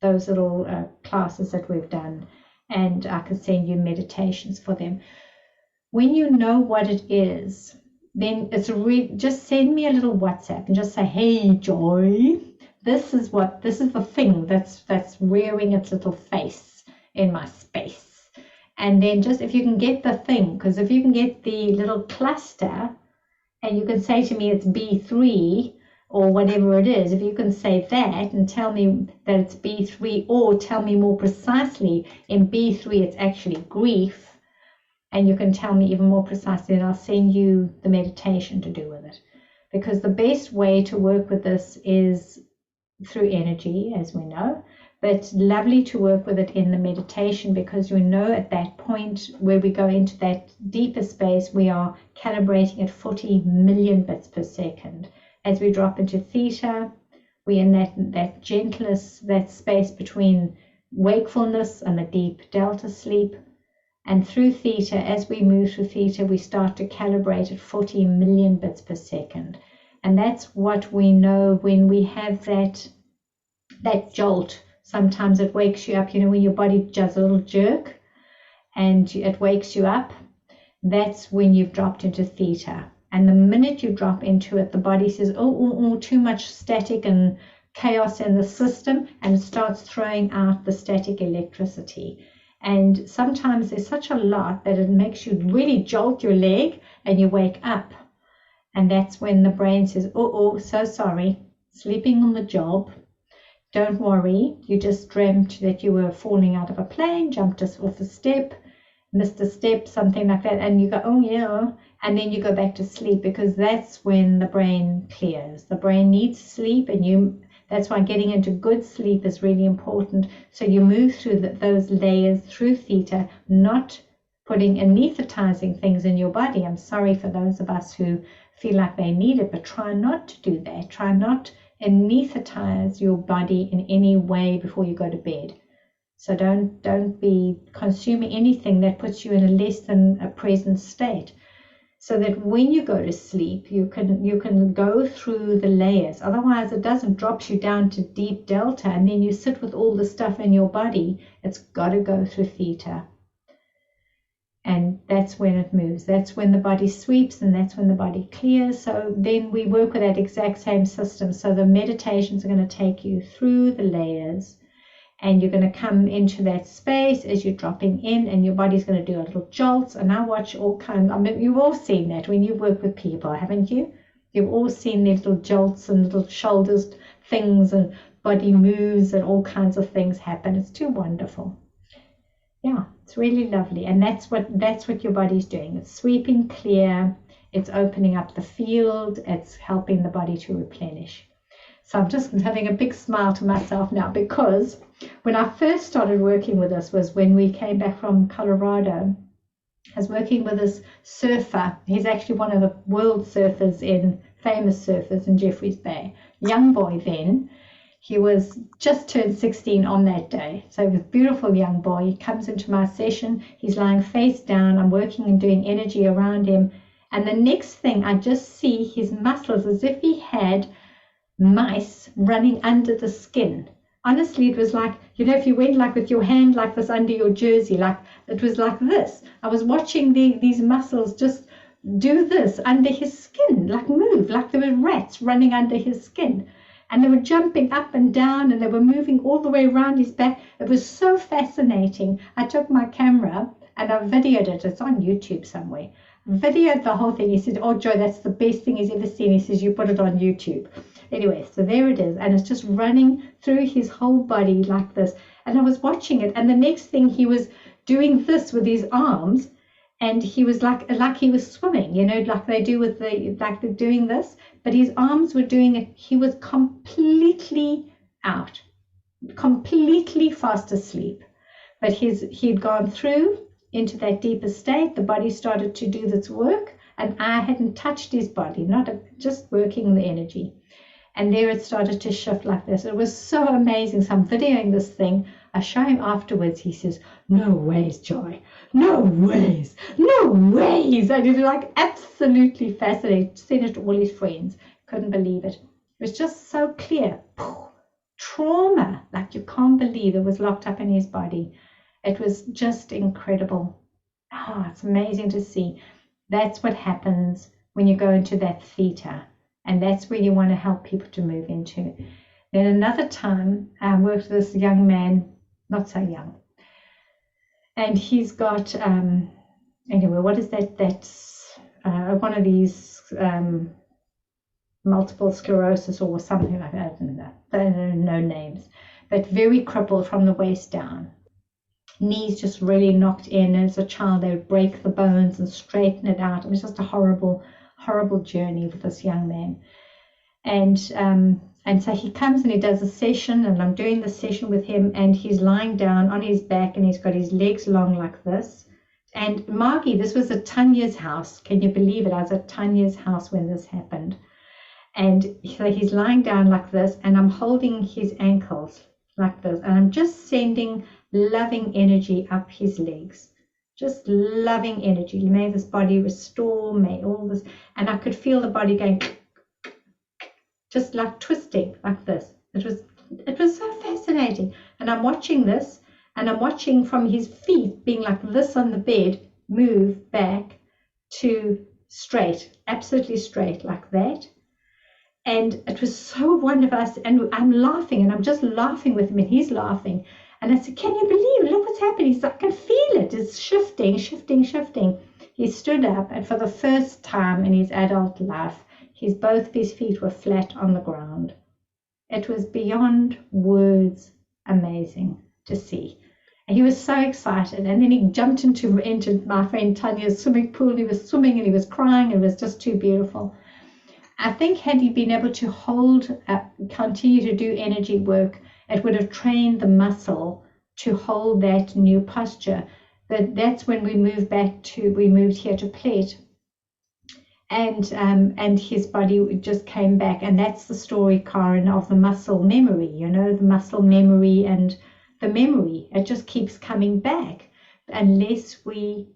[SPEAKER 1] little classes that we've done, and I can send you meditations for them. When you know what it is, then it's just send me a little WhatsApp and just say, hey, Joy, this is the thing that's rearing its little face in my space. And then just if you can get the thing, because if you can get the little cluster and you can say to me it's B3 or whatever it is, if you can say that and tell me that it's B3, or tell me more precisely in B3 it's actually grief, and you can tell me even more precisely, and I'll send you the meditation to do with it. Because the best way to work with this is through energy, as we know, but lovely to work with it in the meditation, because we know at that point where we go into that deeper space, we are calibrating at 40 million bits per second. As we drop into theta, we're in that gentlest, that space between wakefulness and the deep delta sleep. And through theta, as we move through theta, we start to calibrate at 40 million bits per second. And that's what we know when we have that jolt. Sometimes it wakes you up, when your body does a little jerk and it wakes you up. That's when you've dropped into theta. And the minute you drop into it, the body says, oh, too much static and chaos in the system, and it starts throwing out the static electricity. And sometimes there's such a lot that it makes you really jolt your leg and you wake up. And that's when the brain says, oh, so sorry, sleeping on the job. Don't worry, you just dreamt that you were falling out of a plane, jumped off a step, missed a step, something like that. And you go, oh yeah. And then you go back to sleep, because that's when the brain clears. The brain needs sleep, and That's why getting into good sleep is really important. So you move through those layers through theta, not putting anesthetizing things in your body. I'm sorry for those of us who feel like they need it, but try not to do that. Try not anesthetize your body in any way before you go to bed. So don't be consuming anything that puts you in a less than a present state, so that when you go to sleep, you can go through the layers. Otherwise, it drops you down to deep delta, and then you sit with all the stuff in your body. It's got to go through theta. And that's when it moves. That's when the body sweeps, and that's when the body clears. So then we work with that exact same system. So the meditations are going to take you through the layers, and you're going to come into that space as you're dropping in, and your body's going to do a little jolts. And I watch all kinds. I mean, you've all seen that when you work with people, haven't you? You've all seen their little jolts and little shoulders things and body moves and all kinds of things happen. It's too wonderful. Yeah, it's really lovely. And that's what your body's doing. It's sweeping clear. It's opening up the field. It's helping the body to replenish. So I'm just having a big smile to myself now, because when I first started working with this was when we came back from Colorado. I was working with this surfer. He's actually one of the world famous surfers in Jeffreys Bay. Young boy then. He was just turned 16 on that day. So he was a beautiful young boy. He comes into my session. He's lying face down. I'm working and doing energy around him. And the next thing, I just see his muscles as if he had mice running under the skin. Honestly, it was like, if you went like with your hand like this under your jersey, like it was like this. I was watching these muscles just do this under his skin, like move, like there were rats running under his skin. And they were jumping up and down, and they were moving all the way around his back. It was so fascinating. I took my camera and I videoed it. It's on YouTube somewhere. Videoed the whole thing. He said, "Oh, Joy, that's the best thing he's ever seen." He says, "You put it on YouTube." Anyway, so there it is. And it's just running through his whole body like this. And I was watching it. And the next thing, he was doing this with his arms. And he was like he was swimming, like they do with like they're doing this. But his arms were doing it. He was completely out, completely fast asleep. But he'd gone through into that deeper state. The body started to do its work. And I hadn't touched his body, just working the energy. And there it started to shift like this. It was so amazing. So I'm videoing this thing. I show him afterwards. He says, "No ways, Joy. No ways. No ways." And he was like absolutely fascinated. Sent it to all his friends. Couldn't believe it. It was just so clear. Trauma, like you can't believe it was locked up in his body. It was just incredible. Oh, it's amazing to see. That's what happens when you go into that theta. And that's where you want to help people to move into. Then another time, I worked with this young man, not so young. And he's got, anyway, what is that? That's one of these multiple sclerosis or something like that. I don't know. I don't know names. But very crippled from the waist down. Knees just really knocked in. As a child, they would break the bones and straighten it out. It was just a horrible, horrible journey with this young man. And so he comes and he does a session, and I'm doing the session with him, and he's lying down on his back, and he's got his legs long like this. And Margie, this was at Tanya's house. Can you believe it? I was at Tanya's house when this happened. And so he's lying down like this, and I'm holding his ankles like this, and I'm just sending loving energy up his legs. Just loving energy. May this body restore, may all this. And I could feel the body going just like twisting like this. It was so fascinating. And I'm watching this, and I'm watching from his feet being like this on the bed, move back to straight, absolutely straight like that. And it was so wonderful. And I'm laughing, and I'm just laughing with him, and he's laughing. And I said, "Can you believe it? Look what's happening." He's like, "I can feel it. It's shifting, shifting, shifting." He stood up, and for the first time in his adult life, both of his feet were flat on the ground. It was beyond words amazing to see. And he was so excited. And then he jumped into my friend Tanya's swimming pool. He was swimming and he was crying. It was just too beautiful. I think had he been able to continue to do energy work, it would have trained the muscle to hold that new posture. But that's when we moved here to Plett, and his body just came back. And that's the story, Karen, of the muscle memory, the muscle memory and the memory. It just keeps coming back unless we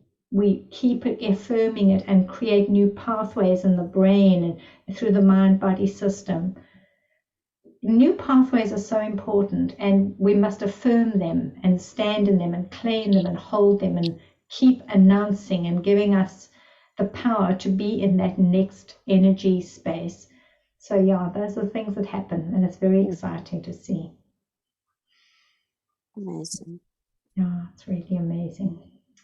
[SPEAKER 1] keep affirming it and create new pathways in the brain and through the mind-body system. New pathways are so important, and we must affirm them and stand in them and claim them and hold them and keep announcing and giving us the power to be in that next energy space. So yeah, those are things that happen, and it's very exciting to see.
[SPEAKER 3] Amazing.
[SPEAKER 1] Yeah, it's really amazing.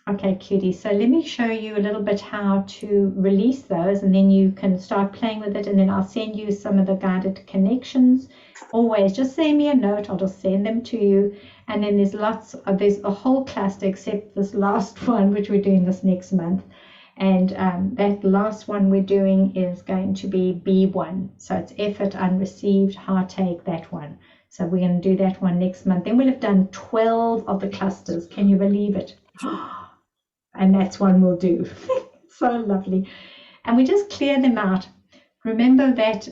[SPEAKER 1] Okay, cutie. So let me show you a little bit how to release those, and then you can start playing with it, and then I'll send you some of the guided connections. Always just send me a note. I'll just send them to you. And then there's a whole cluster except this last one, which we're doing this next month. And that last one we're doing is going to be B1. So it's effort unreceived, heartache, that one. So we're going to do that one next month. Then we'll have done 12 of the clusters. Can you believe it? And that's one we'll do. So lovely. And we just clear them out. Remember that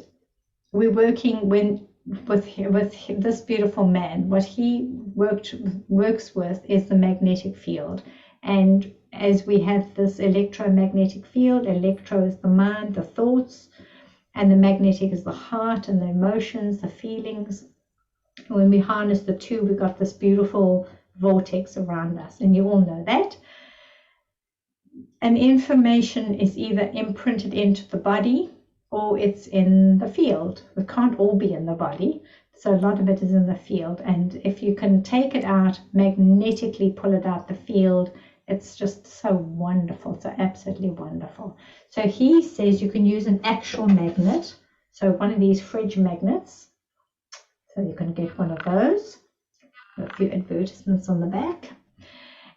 [SPEAKER 1] we're working with this beautiful man. What he works with is the magnetic field. And as we have this electromagnetic field, electro is the mind, the thoughts, and the magnetic is the heart and the emotions, the feelings. When we harness the two, we've got this beautiful vortex around us, and you all know that. And information is either imprinted into the body or it's in the field. It can't all be in the body, so a lot of it is in the field. And if you can take it out, magnetically pull it out the field, it's just so wonderful, so absolutely wonderful. So he says you can use an actual magnet, so one of these fridge magnets. So you can get one of those, a few advertisements on the back.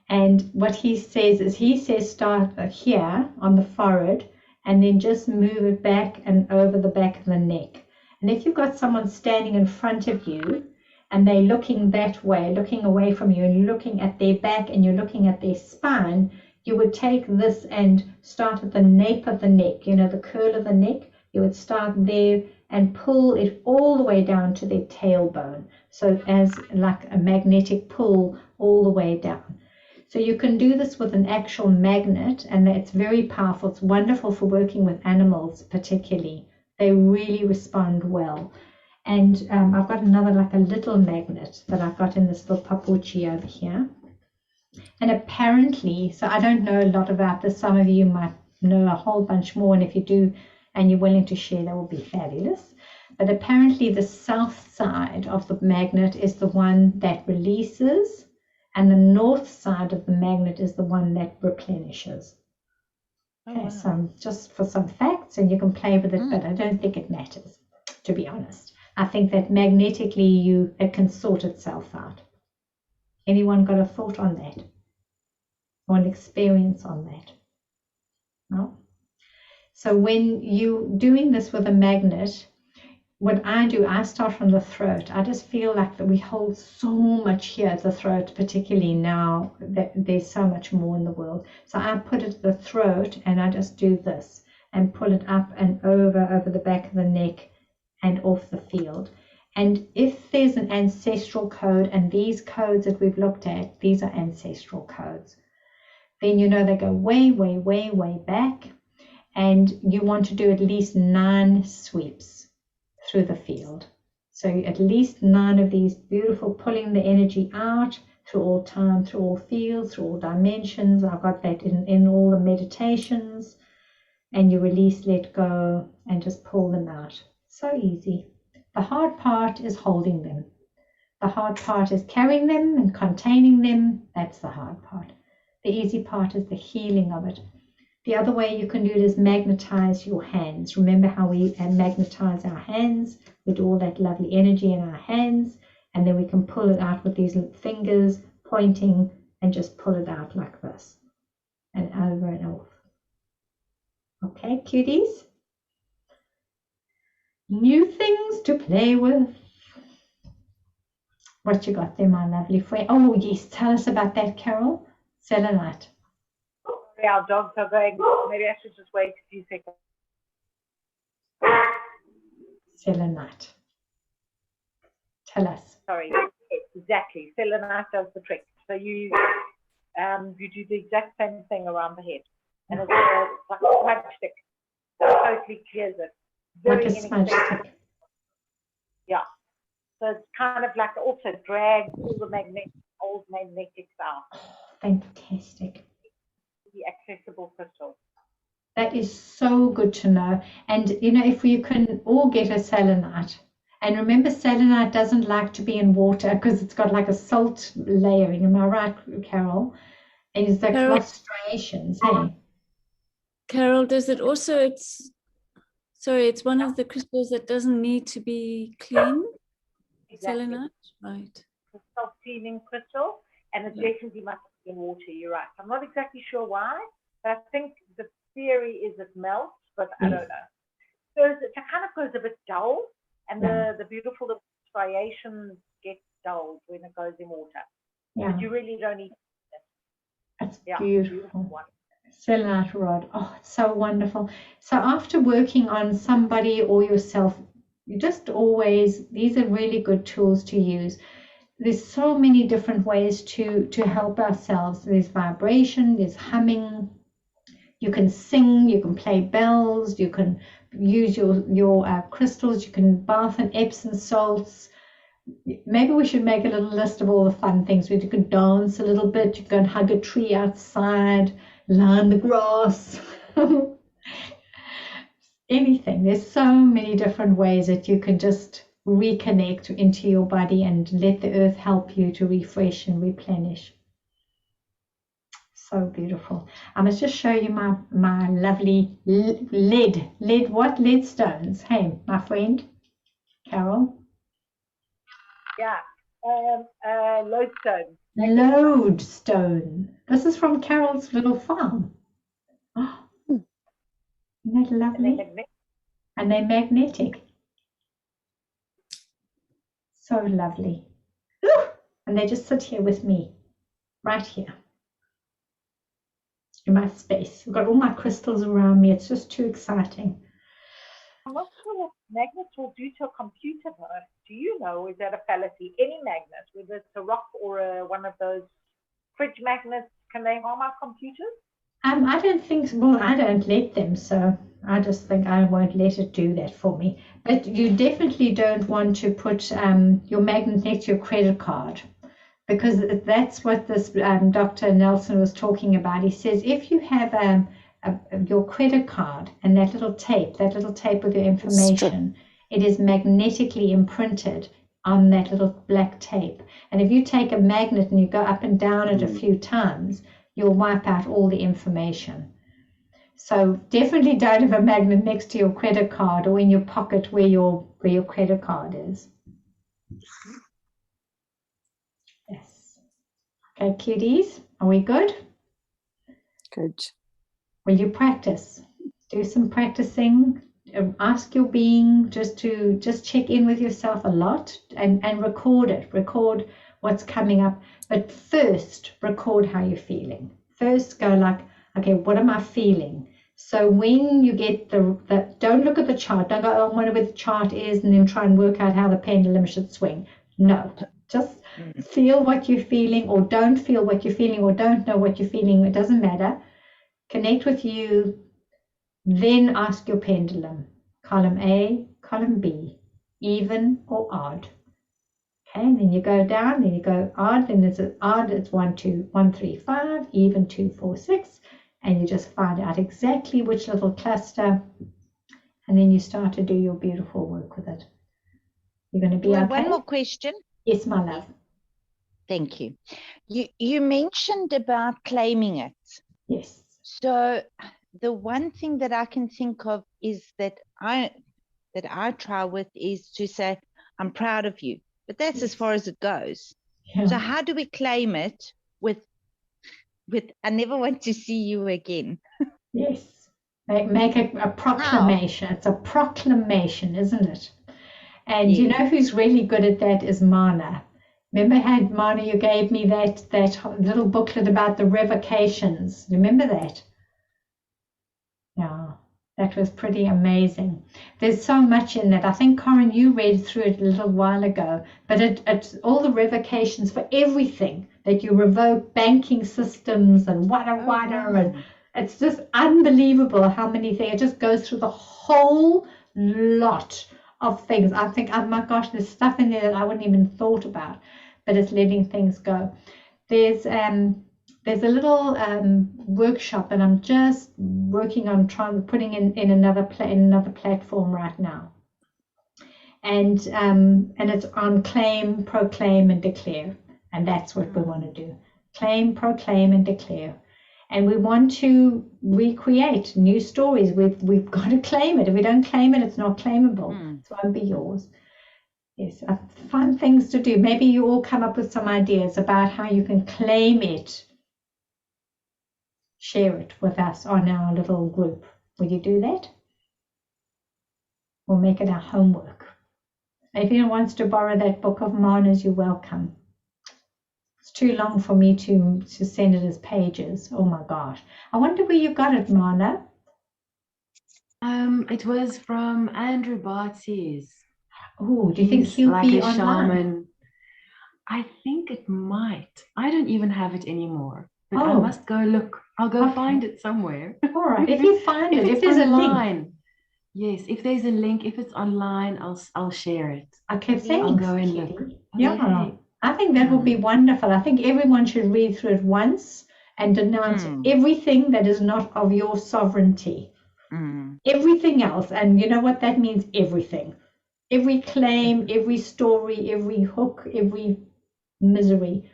[SPEAKER 1] And what he says start here on the forehead and then just move it back and over the back of the neck. And if you've got someone standing in front of you and they're looking that way, looking away from you, and you're looking at their back and you're looking at their spine, you would take this and start at the nape of the neck, the curl of the neck. You would start there and pull it all the way down to their tailbone. So as like a magnetic pull all the way down. So you can do this with an actual magnet, and it's very powerful. It's wonderful for working with animals particularly. They really respond well. And I've got another, like a little magnet that I've got in this little papuchi over here. And apparently, so I don't know a lot about this. Some of you might know a whole bunch more, and if you do and you're willing to share, that will be fabulous. But apparently the south side of the magnet is the one that releases, and the north side of the magnet is the one that replenishes. Okay, wow. So just for some facts, and you can play with it, but I don't think it matters, to be honest. I think that magnetically it can sort itself out. Anyone got a thought on that? Or an experience on that? No? So when you're doing this with a magnet, what I do, I start from the throat. I just feel like that we hold so much here at the throat, particularly now that there's so much more in the world. So I put it at the throat and I just do this and pull it up and over the back of the neck and off the field. And if there's an ancestral code, and these codes that we've looked at, these are ancestral codes, then they go way, way, way, way back. And you want to do at least 9 sweeps through the field. So at least 9 of these, beautiful, pulling the energy out through all time, through all fields, through all dimensions. I've got that in all the meditations. And you release, let go, and just pull them out. So easy. The hard part is holding them. The hard part is carrying them and containing them. That's the hard part. The easy part is the healing of it. The other way you can do it is magnetize your hands. Remember how we magnetize our hands? We do all that lovely energy in our hands, and then we can pull it out with these fingers pointing and just pull it out like this and over and off. Okay, cuties? New things to play with. What you got there, my lovely friend? Oh, yes. Tell us about that, Carol. Selenite.
[SPEAKER 4] Sorry, our dogs are going. Maybe I should just wait a few seconds.
[SPEAKER 1] Selenite. Tell us.
[SPEAKER 4] Sorry. Exactly. Selenite does the trick. So you do the exact same thing around the head, and it's like a smudge stick. It totally clears it.
[SPEAKER 1] Like a smudge stick.
[SPEAKER 4] Yeah. So it's kind of like also drags all the old magnetics out.
[SPEAKER 1] Oh, fantastic.
[SPEAKER 4] The accessible crystal.
[SPEAKER 1] That is so good to know. And you know, if you can all get a selenite, and remember, selenite doesn't like to be in water because it's got like a salt layering. Am I right, Carol? And it's like
[SPEAKER 2] Carol-
[SPEAKER 1] lost striations, hey?
[SPEAKER 2] Carol, does it also, it's one of the crystals that doesn't need to be clean?
[SPEAKER 4] Exactly.
[SPEAKER 2] Selenite, right.
[SPEAKER 4] It's a self-cleaning crystal, and it definitely must be in water. You're right. I'm not exactly sure why, but I think the theory is it melts, but I don't know. So it kind of goes a bit dull, and the beautiful little striations get dulled when it goes in water.
[SPEAKER 1] Yeah.
[SPEAKER 4] But you really don't need it.
[SPEAKER 1] That's
[SPEAKER 4] Yeah,
[SPEAKER 1] beautiful.
[SPEAKER 4] one.
[SPEAKER 1] Selenite rod. Oh, it's so wonderful. So after working on somebody or yourself, you just always, these are really good tools to use. There's so many different ways to help ourselves. There's vibration, there's humming. You can sing, you can play bells, you can use your crystals, you can bath in Epsom salts. Maybe we should make a little list of all the fun things. You can dance a little bit, you can hug a tree outside, lie in the grass. Anything. There's so many different ways that you can just reconnect into your body and let the earth help you to refresh and replenish. So beautiful. I must just show you my lovely lead stones. Hey, my friend Carol.
[SPEAKER 4] Yeah. Lodestone.
[SPEAKER 1] Lodestone. This is from Carol's little farm. Oh, isn't that lovely? And they're magnetic. So lovely. Ooh, and they just sit here with me, right here, in my space. I've got all my crystals around me. It's just too exciting.
[SPEAKER 4] I'm not sure what magnets will do to a computer, though. Do you know? Is that a fallacy? Any magnet, whether it's a rock or one of those fridge magnets, can they harm our computers?
[SPEAKER 1] I don't think so. Well, I don't let them, so I just think I won't let it do that for me. But you definitely don't want to put your magnet next to your credit card, because that's what this Dr. Nelson was talking about. He says if you have your credit card and that little tape with your information, it is magnetically imprinted on that little black tape. And if you take a magnet and you go up and down it a few times, you'll wipe out all the information. So definitely don't have a magnet next to your credit card or in your pocket where your credit card is. Yes. Okay, cuties, are we good?
[SPEAKER 3] Good.
[SPEAKER 1] Will you practice? Do some practicing. Ask your being just check in with yourself a lot and record it. Record what's coming up. But first, record how you're feeling. First, go like, okay, what am I feeling? So when you get the don't look at the chart. Don't go, oh, I wonder where the chart is, and then try and work out how the pendulum should swing. No, just feel what you're feeling, or don't feel what you're feeling, or don't know what you're feeling. It doesn't matter. Connect with you. Then ask your pendulum. Column A, column B, even or odd. Okay, and then you go down, then you go odd, then it's odd, it's 1, 2, 1, 3, 5, even 2, 4, 6, and you just find out exactly which little cluster, and then you start to do your beautiful work with it. You're going to be okay?
[SPEAKER 7] One more question.
[SPEAKER 1] Yes, my love.
[SPEAKER 7] Thank you. You mentioned about claiming it.
[SPEAKER 1] Yes.
[SPEAKER 7] So the one thing that I can think of is that I try with is to say, I'm proud of you. But that's as far as it goes.
[SPEAKER 1] Yeah.
[SPEAKER 7] So how do we claim it with I never want to see you again?
[SPEAKER 1] Yes. Make a proclamation. It's a proclamation, isn't it? And you know who's really good at that is Mana. Remember, Mana, you gave me that little booklet about the revocations. Remember that? Yeah, that was pretty amazing. There's so much in that. I think, Corinne, you read through it a little while ago, but it's all the revocations for everything that you revoke, banking systems and and it's just unbelievable how many things. It just goes through the whole lot of things. I think, oh my gosh, there's stuff in there that I wouldn't even thought about, but it's letting things go. There's a little workshop that I'm just working on putting in another platform right now, and it's on claim, proclaim, and declare, and that's what we want to do: claim, proclaim, and declare. And we want to recreate new stories. We've got to claim it. If we don't claim it, it's not claimable. It won't be yours. Yes, fun things to do. Maybe you all come up with some ideas about how you can claim it. Share it with us on our little group. Will you do that? We'll make it our homework. If anyone wants to borrow that book of Mana's, you're welcome. It's too long for me to send it as pages. Oh my gosh. I wonder where you got it, Mana.
[SPEAKER 8] It was from Andrew Bartzi's.
[SPEAKER 1] Oh, do you think he'll
[SPEAKER 8] like
[SPEAKER 1] be
[SPEAKER 8] a
[SPEAKER 1] online?
[SPEAKER 8] shaman? I think it might. I don't even have it anymore, but I must go look. I'll go find it somewhere.
[SPEAKER 1] All right. If you find it, if there's
[SPEAKER 8] online,
[SPEAKER 1] a link.
[SPEAKER 8] Yes, if there's a link, if it's online, I'll share it.
[SPEAKER 1] Okay, thanks.
[SPEAKER 8] I'll go and look.
[SPEAKER 1] Yeah,
[SPEAKER 8] Okay.
[SPEAKER 1] I think that would be wonderful. I think everyone should read through it once and denounce everything that is not of your sovereignty. Everything else, and you know what that means? Everything. Every claim, every story, every hook, every misery.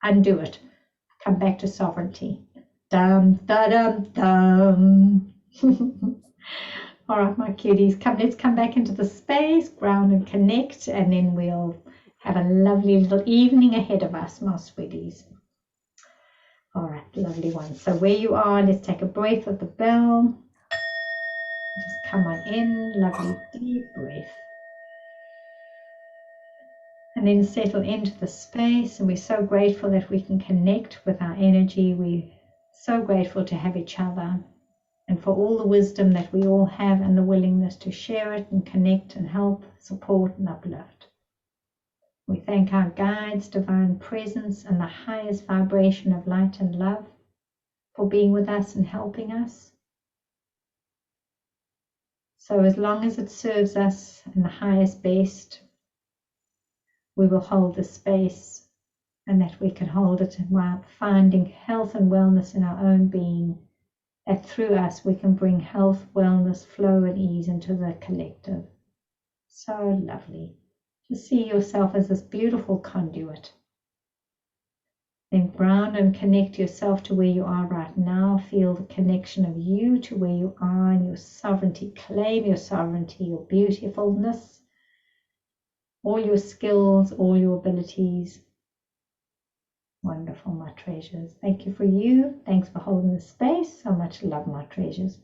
[SPEAKER 1] Undo it. Come back to sovereignty. Dum, da, dum, dum. All right, my cuties, let's come back into the space, ground and connect, and then we'll have a lovely little evening ahead of us, my sweeties. All right, lovely one. So where you are, let's take a breath with the bell. Just come on in, lovely deep breath. And then settle into the space, and we're so grateful that we can connect with our energy. We're so grateful to have each other, and for all the wisdom that we all have and the willingness to share it and connect and help, support and uplift. We thank our guides, divine presence, and the highest vibration of light and love for being with us and helping us. So as long as it serves us in the highest best, we will hold the space, and that we can hold it while finding health and wellness in our own being, that through us we can bring health, wellness, flow and ease into the collective. So lovely to see yourself as this beautiful conduit. Then ground and connect yourself to where you are right now. Feel the connection of you to where you are and your sovereignty. Claim your sovereignty, your beautifulness, all your skills, all your abilities. Wonderful, my treasures. Thank you for you. Thanks for holding the space. So much love, my treasures.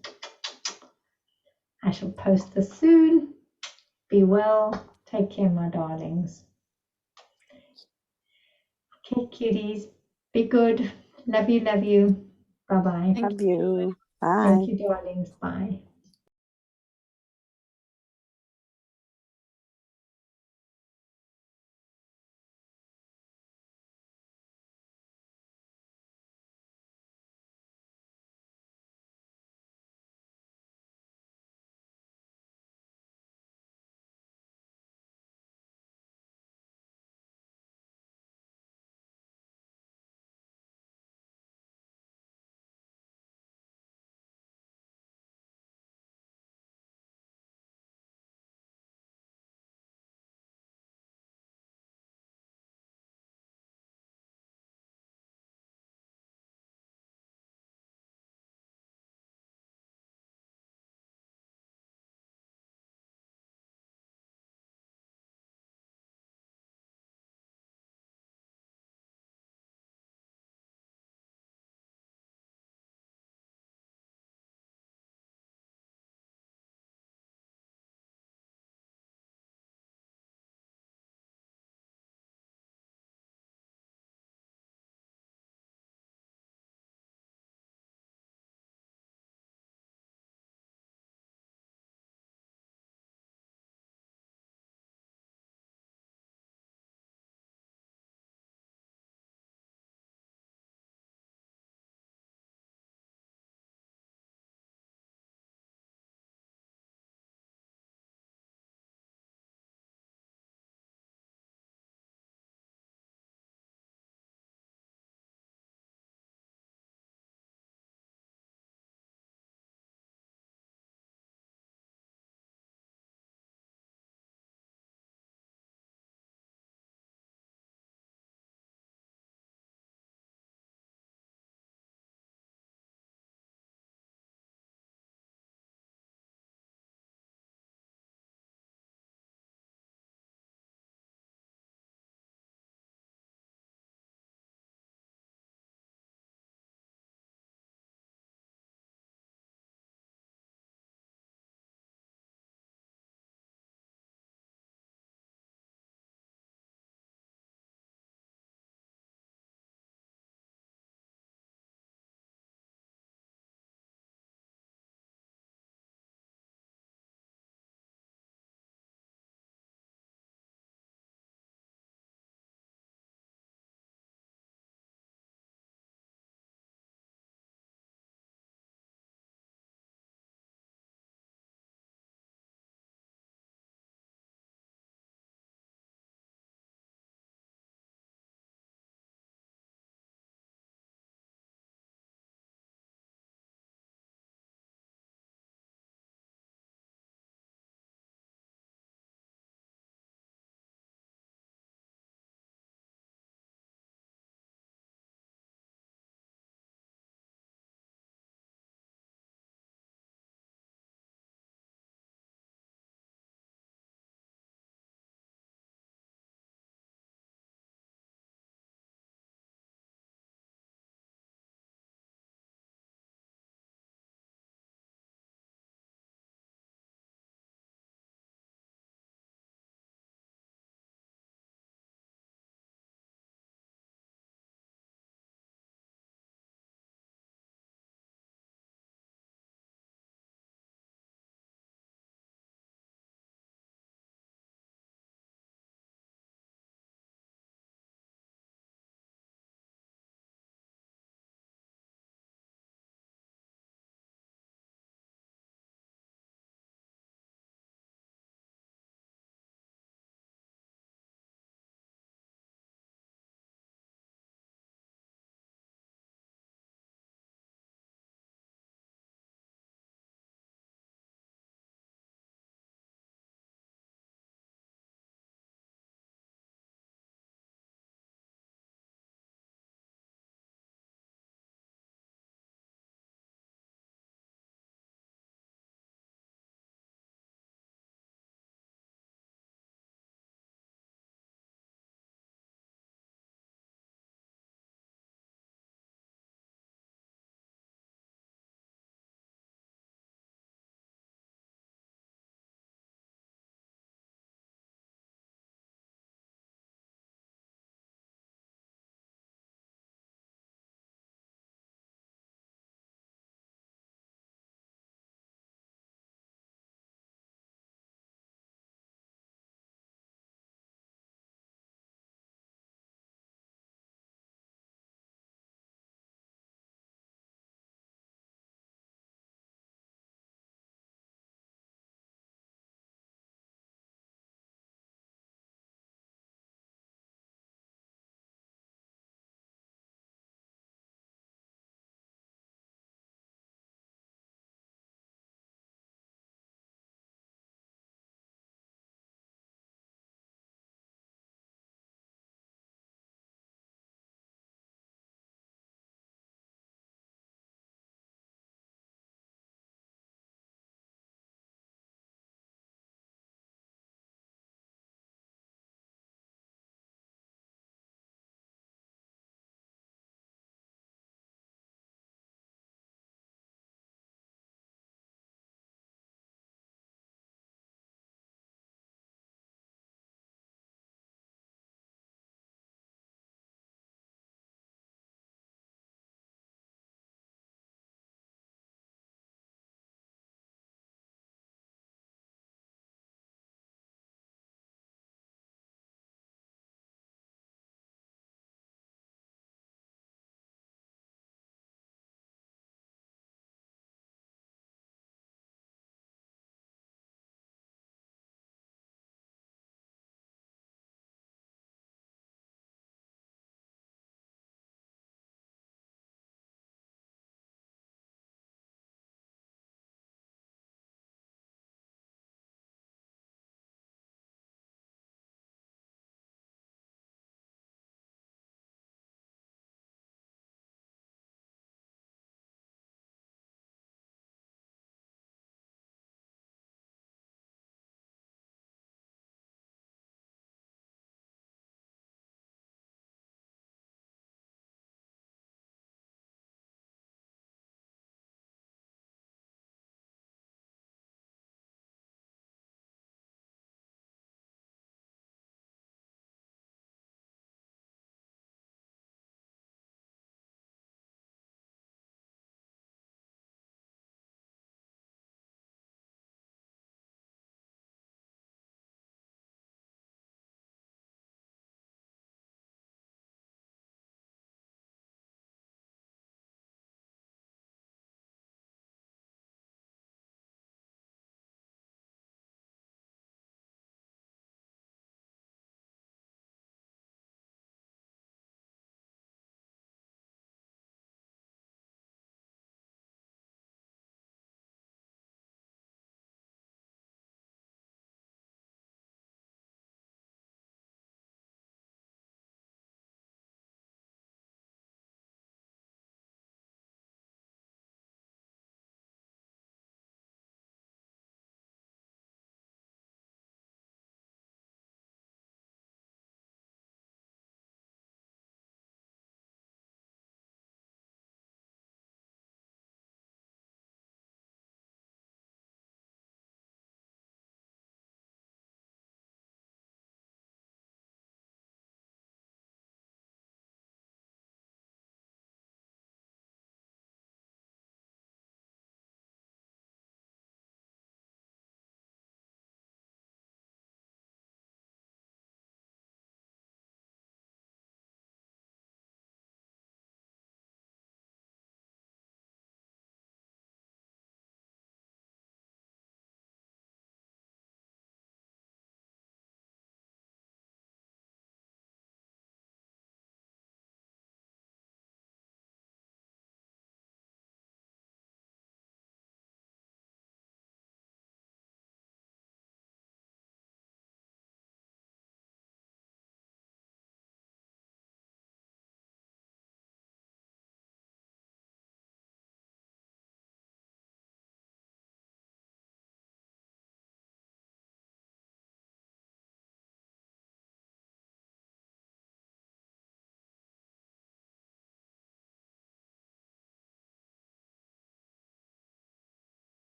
[SPEAKER 1] I shall post this soon. Be well. Take care, my darlings. Okay, cuties. Be good. Love you, love you. Bye-bye.
[SPEAKER 3] Love you. Bye.
[SPEAKER 1] Thank you, darlings. Bye.